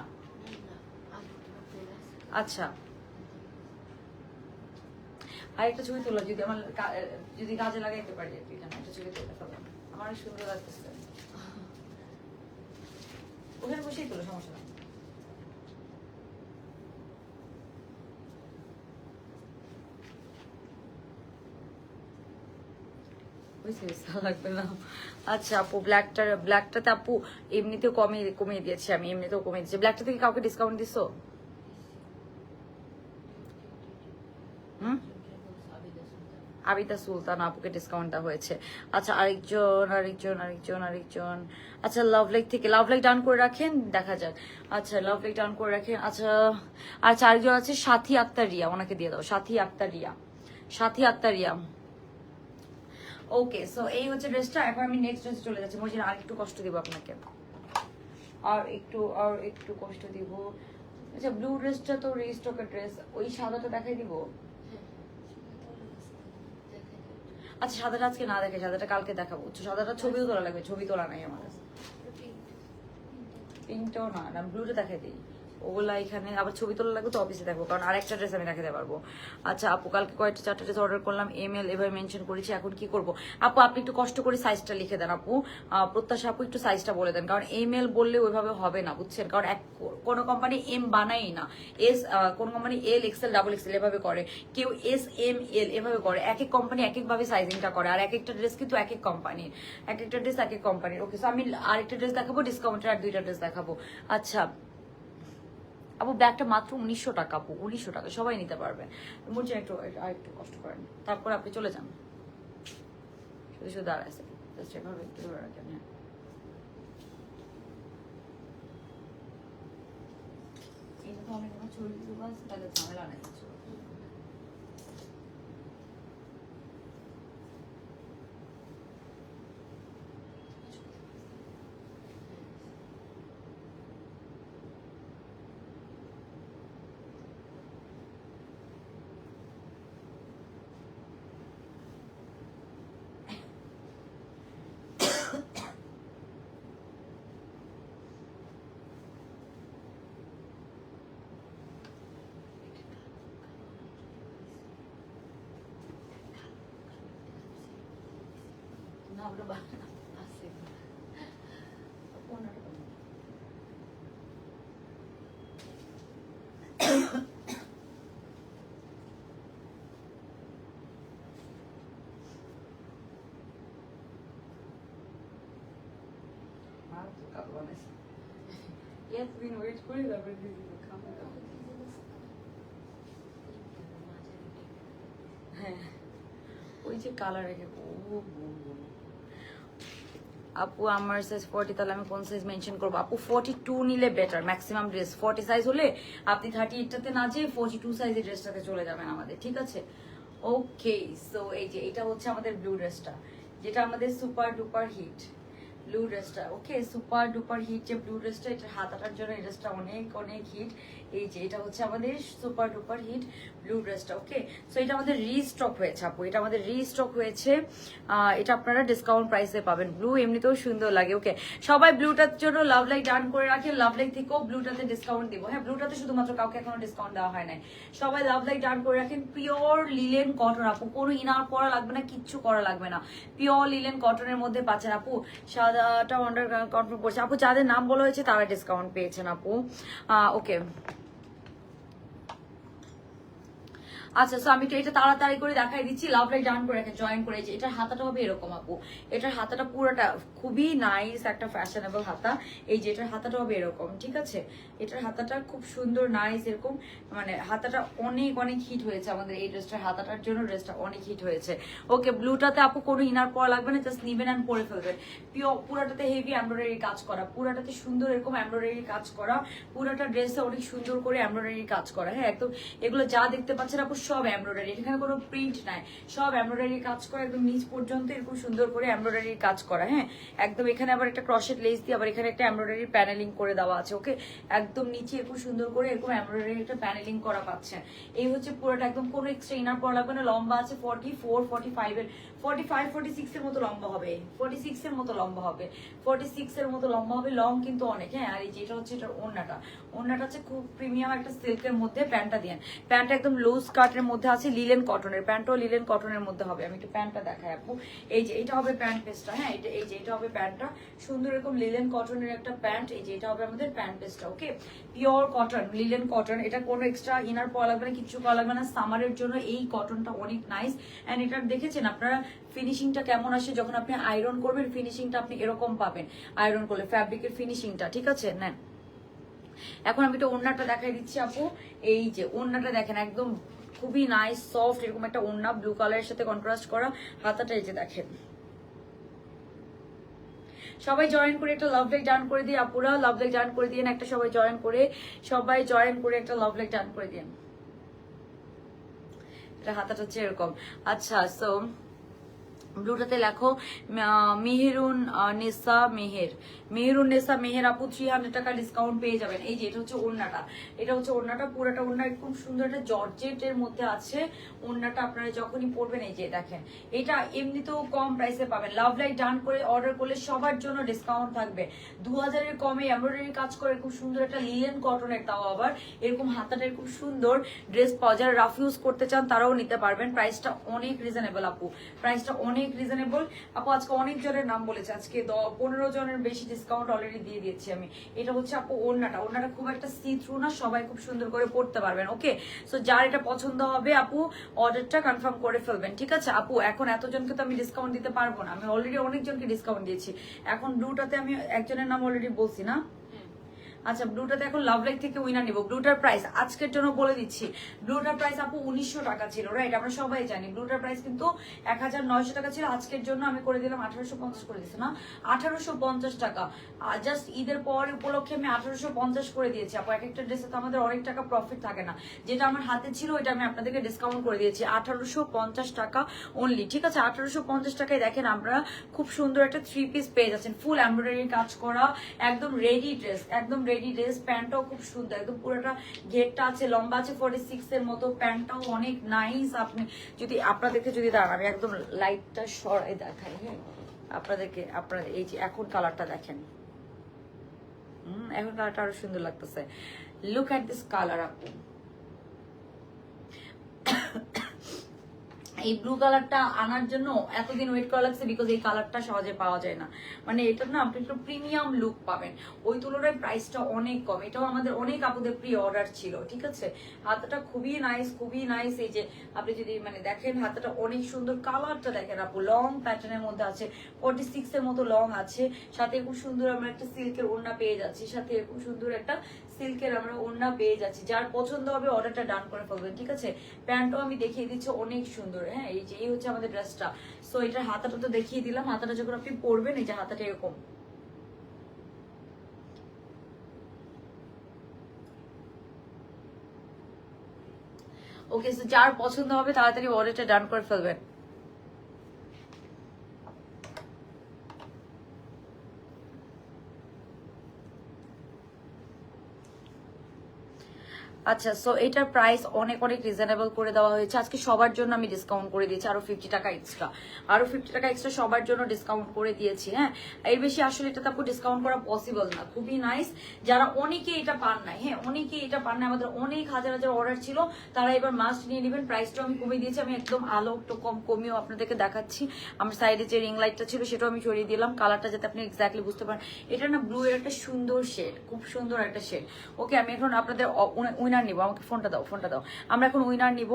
Speaker 1: আচ্ছা আর একটা ছবি তোলা, যদি আমার যদি কাজে লাগাইতে পারি আর কি, একটা ছবি তুলে ফেলো, আমার অনেক সুন্দর লাগতেছে। ওখানে বসেই তোলো, সমস্যা নেই। লাগবে না। আচ্ছা আপু ব্ল্যাকটাতে আপু এমনিতেও কমিয়ে দিয়েছি আমি, এমনিতেও কমিয়ে দিয়েছি। ব্ল্যাকটা থেকে কাউকে ডিসকাউন্ট দিছো? হুম আবিদা সুলতান আপুকে ডিসকাউন্ট দেওয়া হয়েছে। আচ্ছা আরেকজন, আচ্ছা লাভ লাইক থেকে, লাভ লাইক ডান করে রাখেন, দেখা যাক। আচ্ছা লাভ লাইক ডান করে রাখেন। আচ্ছা আরেকজন আছে সাথী আক্তার রিয়া, ওনাকে দিয়ে দাও। সাথী আক্তার রিয়া। ওকে সো এই হচ্ছে ড্রেসটা। এখন আমি নেক্সট ড্রেসে চলে যাচ্ছি। মর্জিনা আর একটু কষ্ট দিব আপনাকে, আর একটু কষ্ট দিব। আচ্ছা ব্লু ড্রেসটা তো রিস্টকের ড্রেস, ওই সাদাটা দেখাই দিব। আচ্ছা সাদাটা আজকে না দেখে, সাদাটা কালকে দেখাবো। সাদাটা ছবিও তোলা লাগবে, ছবি তোলা নাই আমার কাছে। পিঙ্কটাও না, ব্লুটা দেখাই দিই। ওগুলা এখানে আবার ছবি তোলা লাগবে তো অফিসে দেখবো, কারণ আরেকটা ড্রেস আমি দেখাতে পারবো। আচ্ছা আপু কালকে 4টা ড্রেস অর্ডার করলাম, এমএল এভাবে মেনশন করেছি, এখন কি করব? আপু আপনি একটু কষ্ট করে সাইজটা লিখে দেন আপু, প্রত্যাশা আপু একটু সাইজটা বলে দেন, কারণ এমএল বললে ওইভাবে হবে না, বুঝছেন? কারণ কোনো কোম্পানি এম বানাই না, কোন company L XL double XL এভাবে করে, কেউ এস এম এল এভাবে করে। এক এক কোম্পানি এক একভাবে সাইজিংটা করে, আর এক একটা ড্রেস কিন্তু এক এক কোম্পানির, এক একটা ড্রেস এক এক কোম্পানির। ওকে সো আমি আরেকটা ড্রেস দেখাবো, ডিসকাউন্টের আর 2টা ড্রেস দেখাবো। আচ্ছা আপু ব্ল্যাকটা মাত্র 1900 টাকা আপু, 1900 টাকা, সবাই নিতে পারবে। মুঝে একটু একটু কষ্ট করেন, তারপর আপনি চলে যান। শুধু দাঁড়াইছে, জাস্ট এভাবে একটু ধরে রাখেন। হ্যাঁ এটা তো অনেক ছবি দিতে পারছি, তাহলে ঝামেলা নেই। না আমরা আছে ওনাটা এতদিন ওয়েট করে তারপরে দিদি খাবার হ্যাঁ ওই যে কালার রেখে আপু আমার সাইজ 40, তাহলে আমি কোন সাইজ মেনশন করবো? আপু 42 নিলে বেটার, ম্যাক্সিমাম ড্রেস 40 সাইজ হলে আপনি 38টাতে না যেয়ে 42 সাইজের ড্রেসটাতে চলে যাবেন আমাদের, ঠিক আছে? ওকে, সো এই যে এটা হচ্ছে আমাদের ব্লু ড্রেসটা, যেটা আমাদের সুপার ডুপার হিট ব্লু ড্রেসটা। ওকে, সুপার ডুপার হিট যে ব্লু ড্রেসটা, এটার হাতাটার জন্য এই ড্রেসটা অনেক অনেক হিট। এই যে এটা হচ্ছে আমাদের সুপার ডুপার হিট ব্লু ড্রেসটা। ওকে, সো এটা আমাদের রিস্টক হয়েছে আপু, এটা আমাদের রিস্টক হয়েছে। এটা আপনারা ডিসকাউন্ট প্রাইসে পাবেন। ব্লু এমনিতেও সুন্দর লাগে। ওকে, সবাই ব্লুটার জন্য লাভ লাইক ডান করে রাখেন, লাভ লাইক থেকেও ব্লুটাতে ডিসকাউন্ট দিব। হ্যাঁ, ব্লুটাতে শুধুমাত্র কাউকে এখনো ডিসকাউন্ট দেওয়া হয় নাই। সবাই লাভ লাইক ডান করে রাখেন। পিওর লিলেন কটন আপু, কোনো ইনার করা লাগবে না, কিচ্ছু করা লাগবে না, পিওর লিলেন কটনের মধ্যে পাচ্ছেন আপু। সাদাটা অর্ডার কনফার্ম করছে আপু, যাদের নাম বলা হয়েছে তারা ডিসকাউন্ট পেয়েছেন আপু। ওকে, আচ্ছা, সো আমি এটা তাড়াতাড়ি করে দেখাই দিচ্ছি। লাভ লাইক ডান করে রেখে জয়েন করেছি। এটার হাতাটা হবে এরকম আপু, এটার হাতাটা পুরোটা খুবই নাইস একটা ফ্যাশনেবল হাতা। এই যে এটার হাতাটা হবে এরকম, ঠিক আছে? এটার হাতাটা খুব সুন্দর নাইস এরকম, মানে হাতাটা অনেক অনেক হিট হয়েছে আমাদের এই ড্রেসটার হাতাটার জন্য, ড্রেসটা অনেক হিট হয়েছে। ওকে, ব্লুটাতে আপু কোনো ইনার পরা লাগবে না, জাস্ট নিবেন অ্যান্ড পরে ফেলবেন। পিওর পুরাটাতে হেভি এমব্রয়ডারি কাজ করা, পুরাটাতে সুন্দর এরকম এমব্রয়ডারি কাজ করা, পুরাটা ড্রেসে অনেক সুন্দর করে এমব্রয়ডারি কাজ করা। হ্যাঁ, একদম এগুলো যা দেখতে পাচ্ছেন আপু সব এমব্রয়ডারি, এখানে কোনো প্রিন্ট নাই, সব এমব্রয়ডারি কাজ করা, একদম নিচ পর্যন্ত এরকম সুন্দর করে এমব্রয়ডারি কাজ করা। হ্যাঁ, একদম এখানে আবার একটা ক্রশেট লেস দিয়ে আবার এখানে একটা এমব্রয়ডারি প্যানেলিং করে দেওয়া আছে। ওকে, একদম নিচে এরকম সুন্দর করে এরকম এমব্রয়ডারি একটা প্যানেলিং করা পাচ্ছেন। এই হচ্ছে পুরোটা, একদম কোনো এক্সট্রা ইনার পরা লাগবে না। লম্বা আছে 44, 45 এর, 45, 46 এর মতো লম্বা হবে, 46 এর মতো লম্বা হবে, 46 এর মতো লম্বা হবে, লং কিন্তু অনেক। হ্যাঁ, আর এই যেটা হচ্ছে এটার ওড়নাটা, ওড়নাটা হচ্ছে খুব প্রিমিয়াম একটা সিল্কের মধ্যে। প্যান্টটা দিয়ে, প্যান্টটা একদম লুজ কাটের মধ্যে আছে, লিলেন কটনের, প্যান্টও লিলেন কটনের মধ্যে হবে। আমি একটু প্যান্টটা দেখাই আপু। এই যে এটা হবে প্যান্ট পেস্টটা। হ্যাঁ, এটা এই যে এটা হবে প্যান্টটা, সুন্দর এরকম লিলেন কটনের একটা প্যান্ট। এই যে এটা হবে আমাদের প্যান্ট পেস্টটা। ওকে, পিওর কটন, লিলেন কটন, এটা কোনো এক্সট্রা ইনার পরা লাগবে না, কিচ্ছু করা লাগবে না। সামারের জন্য এই কটনটা অনেক নাইস। এন্ড এটা দেখেছেন আপনারা ফিনিশিংটা কেমন আসে যখন আপনি আয়রন করবেন, ফিনিশিংটা আপনি এরকম পাবেন আয়রন করলে, ফ্যাব্রিকের ফিনিশিংটা, ঠিক আছে? নেন, এখন আমি একটা ওড়নাটা দেখাই দিচ্ছি আপু। এই যে ওড়নাটা দেখেন, একদম খুবই নাইস সফট এরকম একটা ওড়না, ব্লু কালারের সাথে কন্ট্রাস্ট করা। হাতাটা এই যে দেখেন। সবাই জয়েন করে একটা লাভ লাইক ডান করে দিয়ে আপুরা, লাভ লাইক ডান করে দিয়ে একটা, সবাই জয়েন করে, সবাই জয়েন করে একটা লাভ লাইক ডান করে দিয়ে। এটা হাতাটা হচ্ছে এরকম। আচ্ছা, সো ব্লুটাতে লেখো মেহেরুন নেসা মেহের, মেহেরুন নেসা মেহের আপু 300 টাকা ডিসকাউন্ট পেয়ে যাবেন। এই যে এটা হচ্ছে ওড়নাটা, এটা হচ্ছে ওড়নাটা, পুরোটা ওড়না খুব সুন্দর একটা জর্জেটের মধ্যে আছে ওড়নাটা। আপনারা যখনই পরবেন, এই যে দেখেন, এটা এমনিতেও কম প্রাইসে পাবেন। লাভ লাইক ডান করে অর্ডার করলে সবার জন্য ডিসকাউন্ট থাকবে। 2000 এর কমে এমব্রয়ডারি কাজ করে খুব সুন্দর একটা লিলেন কটনের, তাও আবার এরকম হাতাটা খুব সুন্দর ড্রেস পাওয়া যায়। রাফ ইউজ করতে চান তারাও নিতে পারবেন। প্রাইসটা অনেক রিজনেবল আপু, প্রাইসটা অনেক রিজনেবল আপু। আজকে অনেক জনের নাম বলেছে, আজকে 15 জনের বেশি ডিসকাউন্ট অলরেডি দিয়ে দিয়েছি আমি। এটা হচ্ছে আপু ওড়নাটা, ওড়নাটা খুব একটা সি থ্রু না, সবাই খুব সুন্দর করে পড়তে পারবেন। ওকে, সো যার এটা পছন্দ হবে আপু অর্ডারটা কনফার্ম করে ফেলবেন, ঠিক আছে? আপু এখন এতজনকে তো আমি ডিসকাউন্ট দিতে পারবো না, আমি অলরেডি অনেকজনকে ডিসকাউন্ট দিয়েছি। এখন ব্লুটাতে আমি একজনের নাম অলরেডি বলছি না। আচ্ছা, ব্লুটাতে এখন লাভ লাইক থেকে উইনার নিব। ব্লুটার প্রাইস আজকের জন্য বলে দিচ্ছি, ব্লুটার প্রাইস আপু 1900 টাকা ছিল, রাইট? আমরা সবাই জানি ব্লুটার প্রাইস কিন্তু 1900 টাকা ছিল। আজকের জন্য আমি করে দিলাম 1850 করে দিচ্ছি না, 1850 টাকা। জাস্ট ঈদের পর উপলক্ষে আমি 1850 করে দিয়েছি আপু। এক একটা ড্রেসে তো আমাদের অনেক টাকা প্রফিট থাকে না, যেটা আমার হাতে ছিল ওইটা আমি আপনাদেরকে ডিসকাউন্ট করে দিয়েছি 1850 টাকা অনলি, ঠিক আছে? 1850 টাকায় দেখেন আমরা খুব সুন্দর একটা 3 পিস পেয়ে যাচ্ছেন, ফুল এমব্রয়ডারি কাজ করা, একদম রেডি ড্রেস, একদম রেডি ড্রেস। প্যান্টটাও খুব সুন্দর, একদম পুরোটা ঘেরটা আছে, লম্বা আছে 46 এর মতো, প্যান্টটাও অনেক নাইস। আপনি যদি আপনাদেরকে যদি দাঁড়ান, আমি একদম লাইটটা সরাই দেখাই। হ্যাঁ, আপনাদেরকে, আপনারা এই যে এখন কালারটা দেখেন, এখন কালারটা আরো সুন্দর লাগতেছে। লুক এট দিস কালার আপু, এই ব্লু কালারটা আনার জন্য এতদিন ওয়েট করা লাগছে, বিকজ এই কালারটা সহজে পাওয়া যায় না। মানে এটা না আপনি একটু প্রিমিয়াম লুক পাবেন, ওই তুলনায় প্রাইসটা অনেক কম। এটাও আমাদের অনেক আপুদের প্রি অর্ডার ছিল, ঠিক আছে। হাতাটা খুবই নাইস, খুবই নাইস। এই যে আপনি যদি মানে দেখেন হাতাটা অনেক সুন্দর, কালারটা দেখেন আপু, লং প্যাটার্নের মধ্যে আছে, 46 এর মতো লং আছে, সাথে খুব সুন্দর আমরা একটা সিল্কের ওড়না পেয়ে যাচ্ছি, সাথে খুব সুন্দর একটা সিল্কের আমরা ওড়না পেয়ে যাচ্ছি। যার পছন্দ হবে অর্ডারটা ডান করে ফেলবেন, ঠিক আছে। প্যান্টও আমি দেখিয়ে দিচ্ছি, অনেক সুন্দর। হ্যাঁ, এই যে এই হচ্ছে আমাদের ড্রেসটা। সো এটার হাতাটা তো দেখিয়ে দিলাম, হাতাটা যখন আপনি পরবেন এই যে হাতাটা এরকম। ওকে, সো যার পছন্দ হবে তাড়াতাড়ি অর্ডারটা ডান করে ফেলবেন। আচ্ছা, সো এটার প্রাইস অনেক অনেক রিজনেবল করে দেওয়া হয়েছে আজকে সবার জন্য। আমি ডিসকাউন্ট করে দিয়েছি আরো 50 টাকা এক্সট্রা, আরো 50 টাকা এক্সট্রা সবার জন্য ডিসকাউন্ট করে দিয়েছি। হ্যাঁ, এর বেশি আসলে এটা তারপর ডিসকাউন্ট করা পসিবল না। খুবই নাইস। যারা অনেকে এটা পান নাই, হ্যাঁ অনেকে এটা পান নাই, আমাদের অনেক হাজার হাজার অর্ডার ছিল, তারা এবার মাস্ট নিয়ে নেবেন। প্রাইসটা আমি কমিয়ে দিয়েছি, আমি একদম আলো একটু কমিয়েও আপনাদেরকে দেখাচ্ছি। আমার সাইডে যে রিং লাইটটা ছিল সেটাও আমি সরিয়ে দিলাম, কালারটা যাতে আপনি এক্স্যাক্টলি বুঝতে পারেন। এটা না ব্লু এর একটা সুন্দর শেড, খুব সুন্দর একটা শেড। ওকে, আমি এখন আপনাদের উইনার নিব, আমাকে ফোনটা দাও, ফোনটা দাও। আমরা এখন উইনার নিব।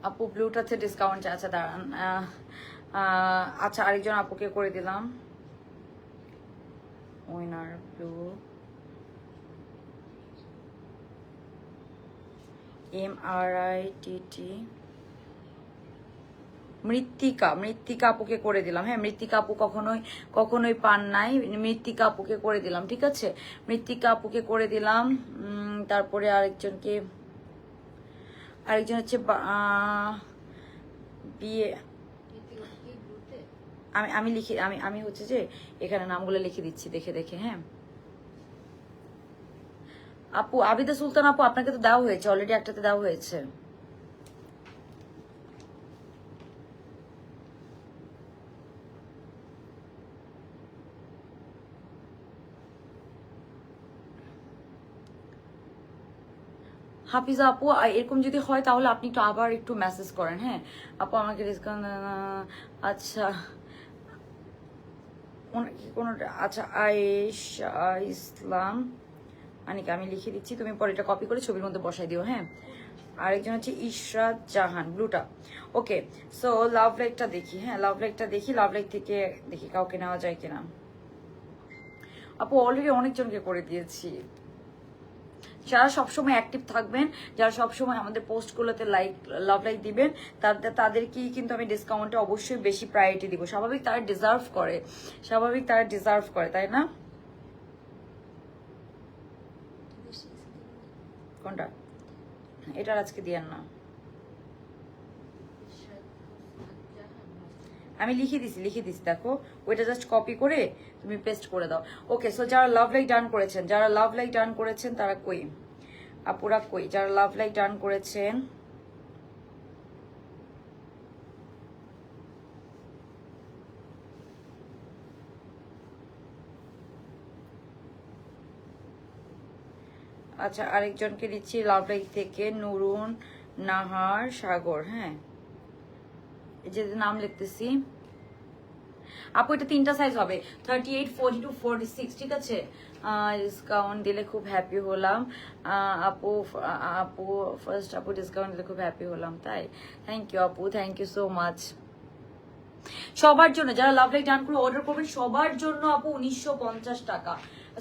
Speaker 1: আপু ব্লুটাতে ডিসকাউন্ট আছে, দাঁড়ান। আচ্ছা, আরেকজন আপুকে করে দিলাম উইনার ব্লু। MRITT মৃত্তিকা, মৃত্তিকা আপুকে করে দিলাম। হ্যাঁ, মৃত্তিকা আপু কখনোই পান নাই, মৃত্তিকা আপুকে করে দিলাম, ঠিক আছে। মৃত্তিকা আপুকে করে দিলাম। তারপরে আরেকজন হচ্ছে বিয়ে। আমি লিখে আমি হচ্ছে যে এখানে নামগুলো লিখে দিচ্ছি দেখে দেখে। হ্যাঁ আপু, আবিদা সুলতান আপু, আপনাকে তো দেওয়া হয়েছে অলরেডি, একটাতে দেওয়া হয়েছে। হাফিজা আপু, এরকম যদি হয় তাহলে আপনি একটু আবার একটু মেসেজ করেন। হ্যাঁ আপু, আমাকে ডিসকাউন্ট। আচ্ছা কোনো, আচ্ছা আয়েশা ইসলাম আনিকা, আমি লিখে দিচ্ছি, তুমি পরে এটা কপি করে ছবির মধ্যে বসাই দিও। হ্যাঁ, আরেকজন হচ্ছে ইশরাত জাহান, ব্লুটা। ওকে, সো লাভ লাইকটা দেখি। হ্যাঁ, লাভ লাইকটা দেখি, লাভ লাইক থেকে দেখি কাউকে নেওয়া যায় কিনা। আপু অলরেডি অনেকজনকে করে দিয়েছি। যারা সবসময় অ্যাক্টিভ থাকবেন, যারা সবসময় আমাদের পোস্টগুলোতে লাভ লাইক দিবেন, তাদেরকেই কিন্তু আমি ডিসকাউন্টে অবশ্যই বেশি প্রায়োরিটি দিব। স্বাভাবিক তারা ডিজার্ভ করে, স্বাভাবিক তারা ডিজার্ভ করে, তাই না? কোনটা? এটার আজকে দিয়েন না, আমি লিখে দিছি দেখো, ওইটা জাস্ট কপি করে তুমি পেস্ট করে দাও। ওকে, সো যারা লাভ লাইক ডান করেছেন, যারা লাভ লাইক ডান করেছেন তারা কই আপুরা, কই যারা লাভ লাইক ডান করেছেন? আচ্ছা, আরেকজনকে দিচ্ছি লাভ লাইক থেকে, নুরুন নাহার সাগর। হ্যাঁ, এই যে নাম লিখতেছি। আপু এটা 3টা সাইজ হবে, 38, 42, 46, ঠিক আছে। ডিসকাউন্ট দিলে খুব হ্যাপি হলাম আপু। ফার্স্ট আপু ডিসকাউন্ট দিলে খুব হ্যাপি হলাম, তাই থ্যাংক ইউ আপু, থ্যাংক ইউ সো মাচ। সবার জন্য যারা লাভ লাইক ডান করে অর্ডার করবেন সবার জন্য আপু 1950 টাকা,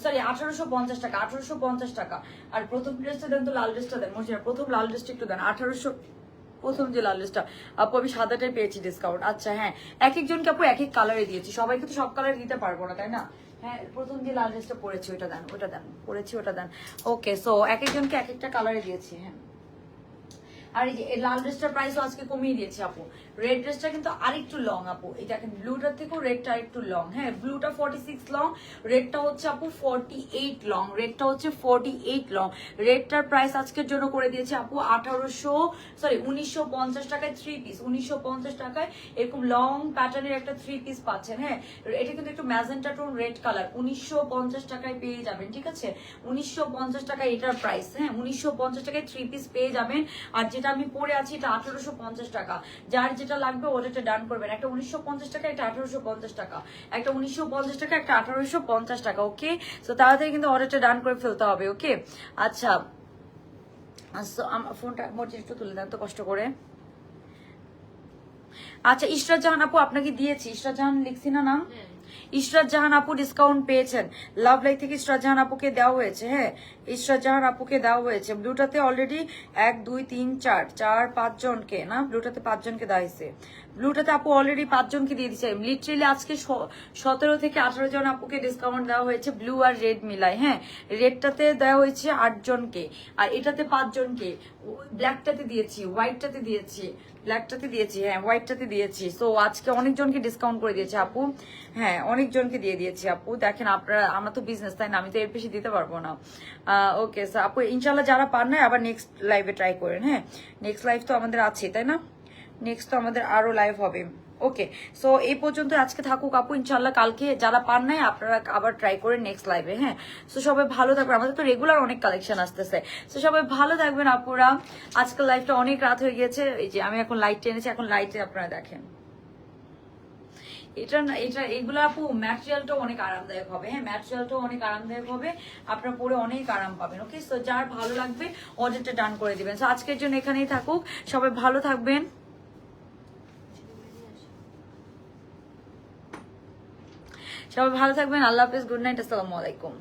Speaker 1: সরি 1850 টাকা, 1850 টাকা। আর প্রথম ড্রেসটা দেন তো, লাল ড্রেসটা দেন, মনে প্রথম লাল ড্রেসটা একটু দেন। 1800 প্রথম যে লাল ড্রেসটা আপু, আমি সাদাটাই পেয়েছি ডিসকাউন্ট। আচ্ছা হ্যাঁ, এক একজনকে আপু এক এক কালারে দিয়েছি, সবাইকে তো সব কালার দিতে পারবো না, তাই না? হ্যাঁ, প্রথম যে লাল ড্রেসটা পরেছি ওটা দেন, ওটা দেন, পরেছি ওটা দেন। ওকে, সো এক একজনকে এক একটা কালারে দিয়েছি। হ্যাঁ, আর এই যে লাল ড্রেসটার প্রাইসও আজকে কমিয়ে দিয়েছি আপু, রেড ড্রেসটা কিন্তু আরেকটু লং আপু, এই দেখেন ব্লুটার থেকেও রেডটা আরেকটু লং। হ্যাঁ, ব্লুটা 46 লং, রেডটা হচ্ছে আপু 48 লং, রেডটা হচ্ছে 48 লং। রেডটার প্রাইস আজকের জন্য করে দিয়েছে আপু 1950 টাকায় 3 পিস। 1950 টাকায় এরকম লং প্যাটার্নের একটা 3 পিস পাচ্ছেন। হ্যাঁ, এটা কিন্তু একটু ম্যাজেন্টা টোন রেড কালার, 1950 টাকায় পেয়ে যাবেন। ঠিক আছে, 1950 টাকায় এটার প্রাইস। হ্যাঁ, 1950 টাকায় 3 পিস পেয়ে যাবেন। আর যেটা আমি পরে আছি এটা 1850 টাকা। যার যেটা লাগবে ওটা ডান করবেন। একটা 1950 টাকা, একটা 1850 টাকা, একটা 1950 টাকা, একটা 1850 টাকা। ওকে, তো তাড়াতাড়ি কিন্তু অর্ডারটা ডান করে ফেলতে হবে। ওকে, আচ্ছা আমার ফোনটা মোটে একটু তুলে দেন তো কষ্ট করে। আচ্ছা, ইশরাত জাহান আপু আপনাকে দিয়েছি, ইশরাত জাহান লিখছি না নাম?
Speaker 2: হ্যাঁ।
Speaker 1: ইশরাত জাহান আপু ডিসকাউন্ট পেয়েছেন, লাভ লাইক থেকে ইশরাত জাহান আপুকে দেওয়া হয়েছে। হ্যাঁ, ইশরাত জাহান আপুকে দেওয়া হয়েছে। ব্লুটাতে অলরেডি 1 2 3 4 5 জনকে না, ব্লুটাতে 5 জনকে দেওয়া হয়েছে। ব্লুটাতে আপু অলরেডি 5 জনকে দিয়ে দিচ্ছে। লিটারেলি আজকে 17 থেকে 18 জন আপুকে ডিসকাউন্ট দেওয়া হয়েছে ব্লু আর রেড মিলাই। হ্যাঁ, রেডটাতে দেওয়া হয়েছে 8 জনকে, আর এটাতে 5 জনকে। ব্ল্যাকটাতে দিয়েছি, হোয়াইটটাতে দিয়েছি, ব্ল্যাকটাতে দিয়েছি, হ্যাঁ হোয়াইটটাতে দিয়েছি। সো আজকে অনেকজনকে ডিসকাউন্ট করে দিয়েছে আপু। হ্যাঁ, অনেকজনকে দিয়ে দিয়েছি আপু। দেখেন আপনারা, আমার তো বিজনেস তাই না, আমি তো এর বেশি দিতে পারবো না। ওকে স্যার আপু, ইনশাল্লাহ যারা পান না আবার নেক্সট লাইভে ট্রাই করেন। হ্যাঁ, নেক্সট লাইভ তো আমাদের আছে তাই না, নেক্সট তো আমাদের আরো লাইভ হবে। ওকে, সো এই পর্যন্ত আজকে থাকুক আপু, ইনশাল্লাহ কালকে যারা পান নাই আপনারা আবার ট্রাই করেন নেক্সট লাইভে। হ্যাঁ, সো সবাই ভালো থাকবেন, আমাদের তো রেগুলার অনেক কালেকশন আসতেছে। সো সবাই ভালো থাকবেন আপুরা। আজকাল লাইভটা অনেক রাত হয়ে গিয়েছে, এই যে আমি এখন লাইট টেনেছি, এখন লাইটে আপনারা দেখেন। এটা না, এটা এগুলো আপু ম্যাটেরিয়ালটাও অনেক আরামদায়ক হবে। হ্যাঁ, ম্যাটেরিয়ালটাও অনেক আরামদায়ক হবে, আপনার পরে অনেক আরাম পাবেন। ওকে, সো যার ভালো লাগবে অর্ডারটা ডান করে দিবেন। সো আজকের জন্য এখানেই থাকুক, সবাই ভালো থাকবেন। সবাই ভালো থাকবেন, আল্লাহ হাফেজ, গুড নাইট, আসসালামু আলাইকুম।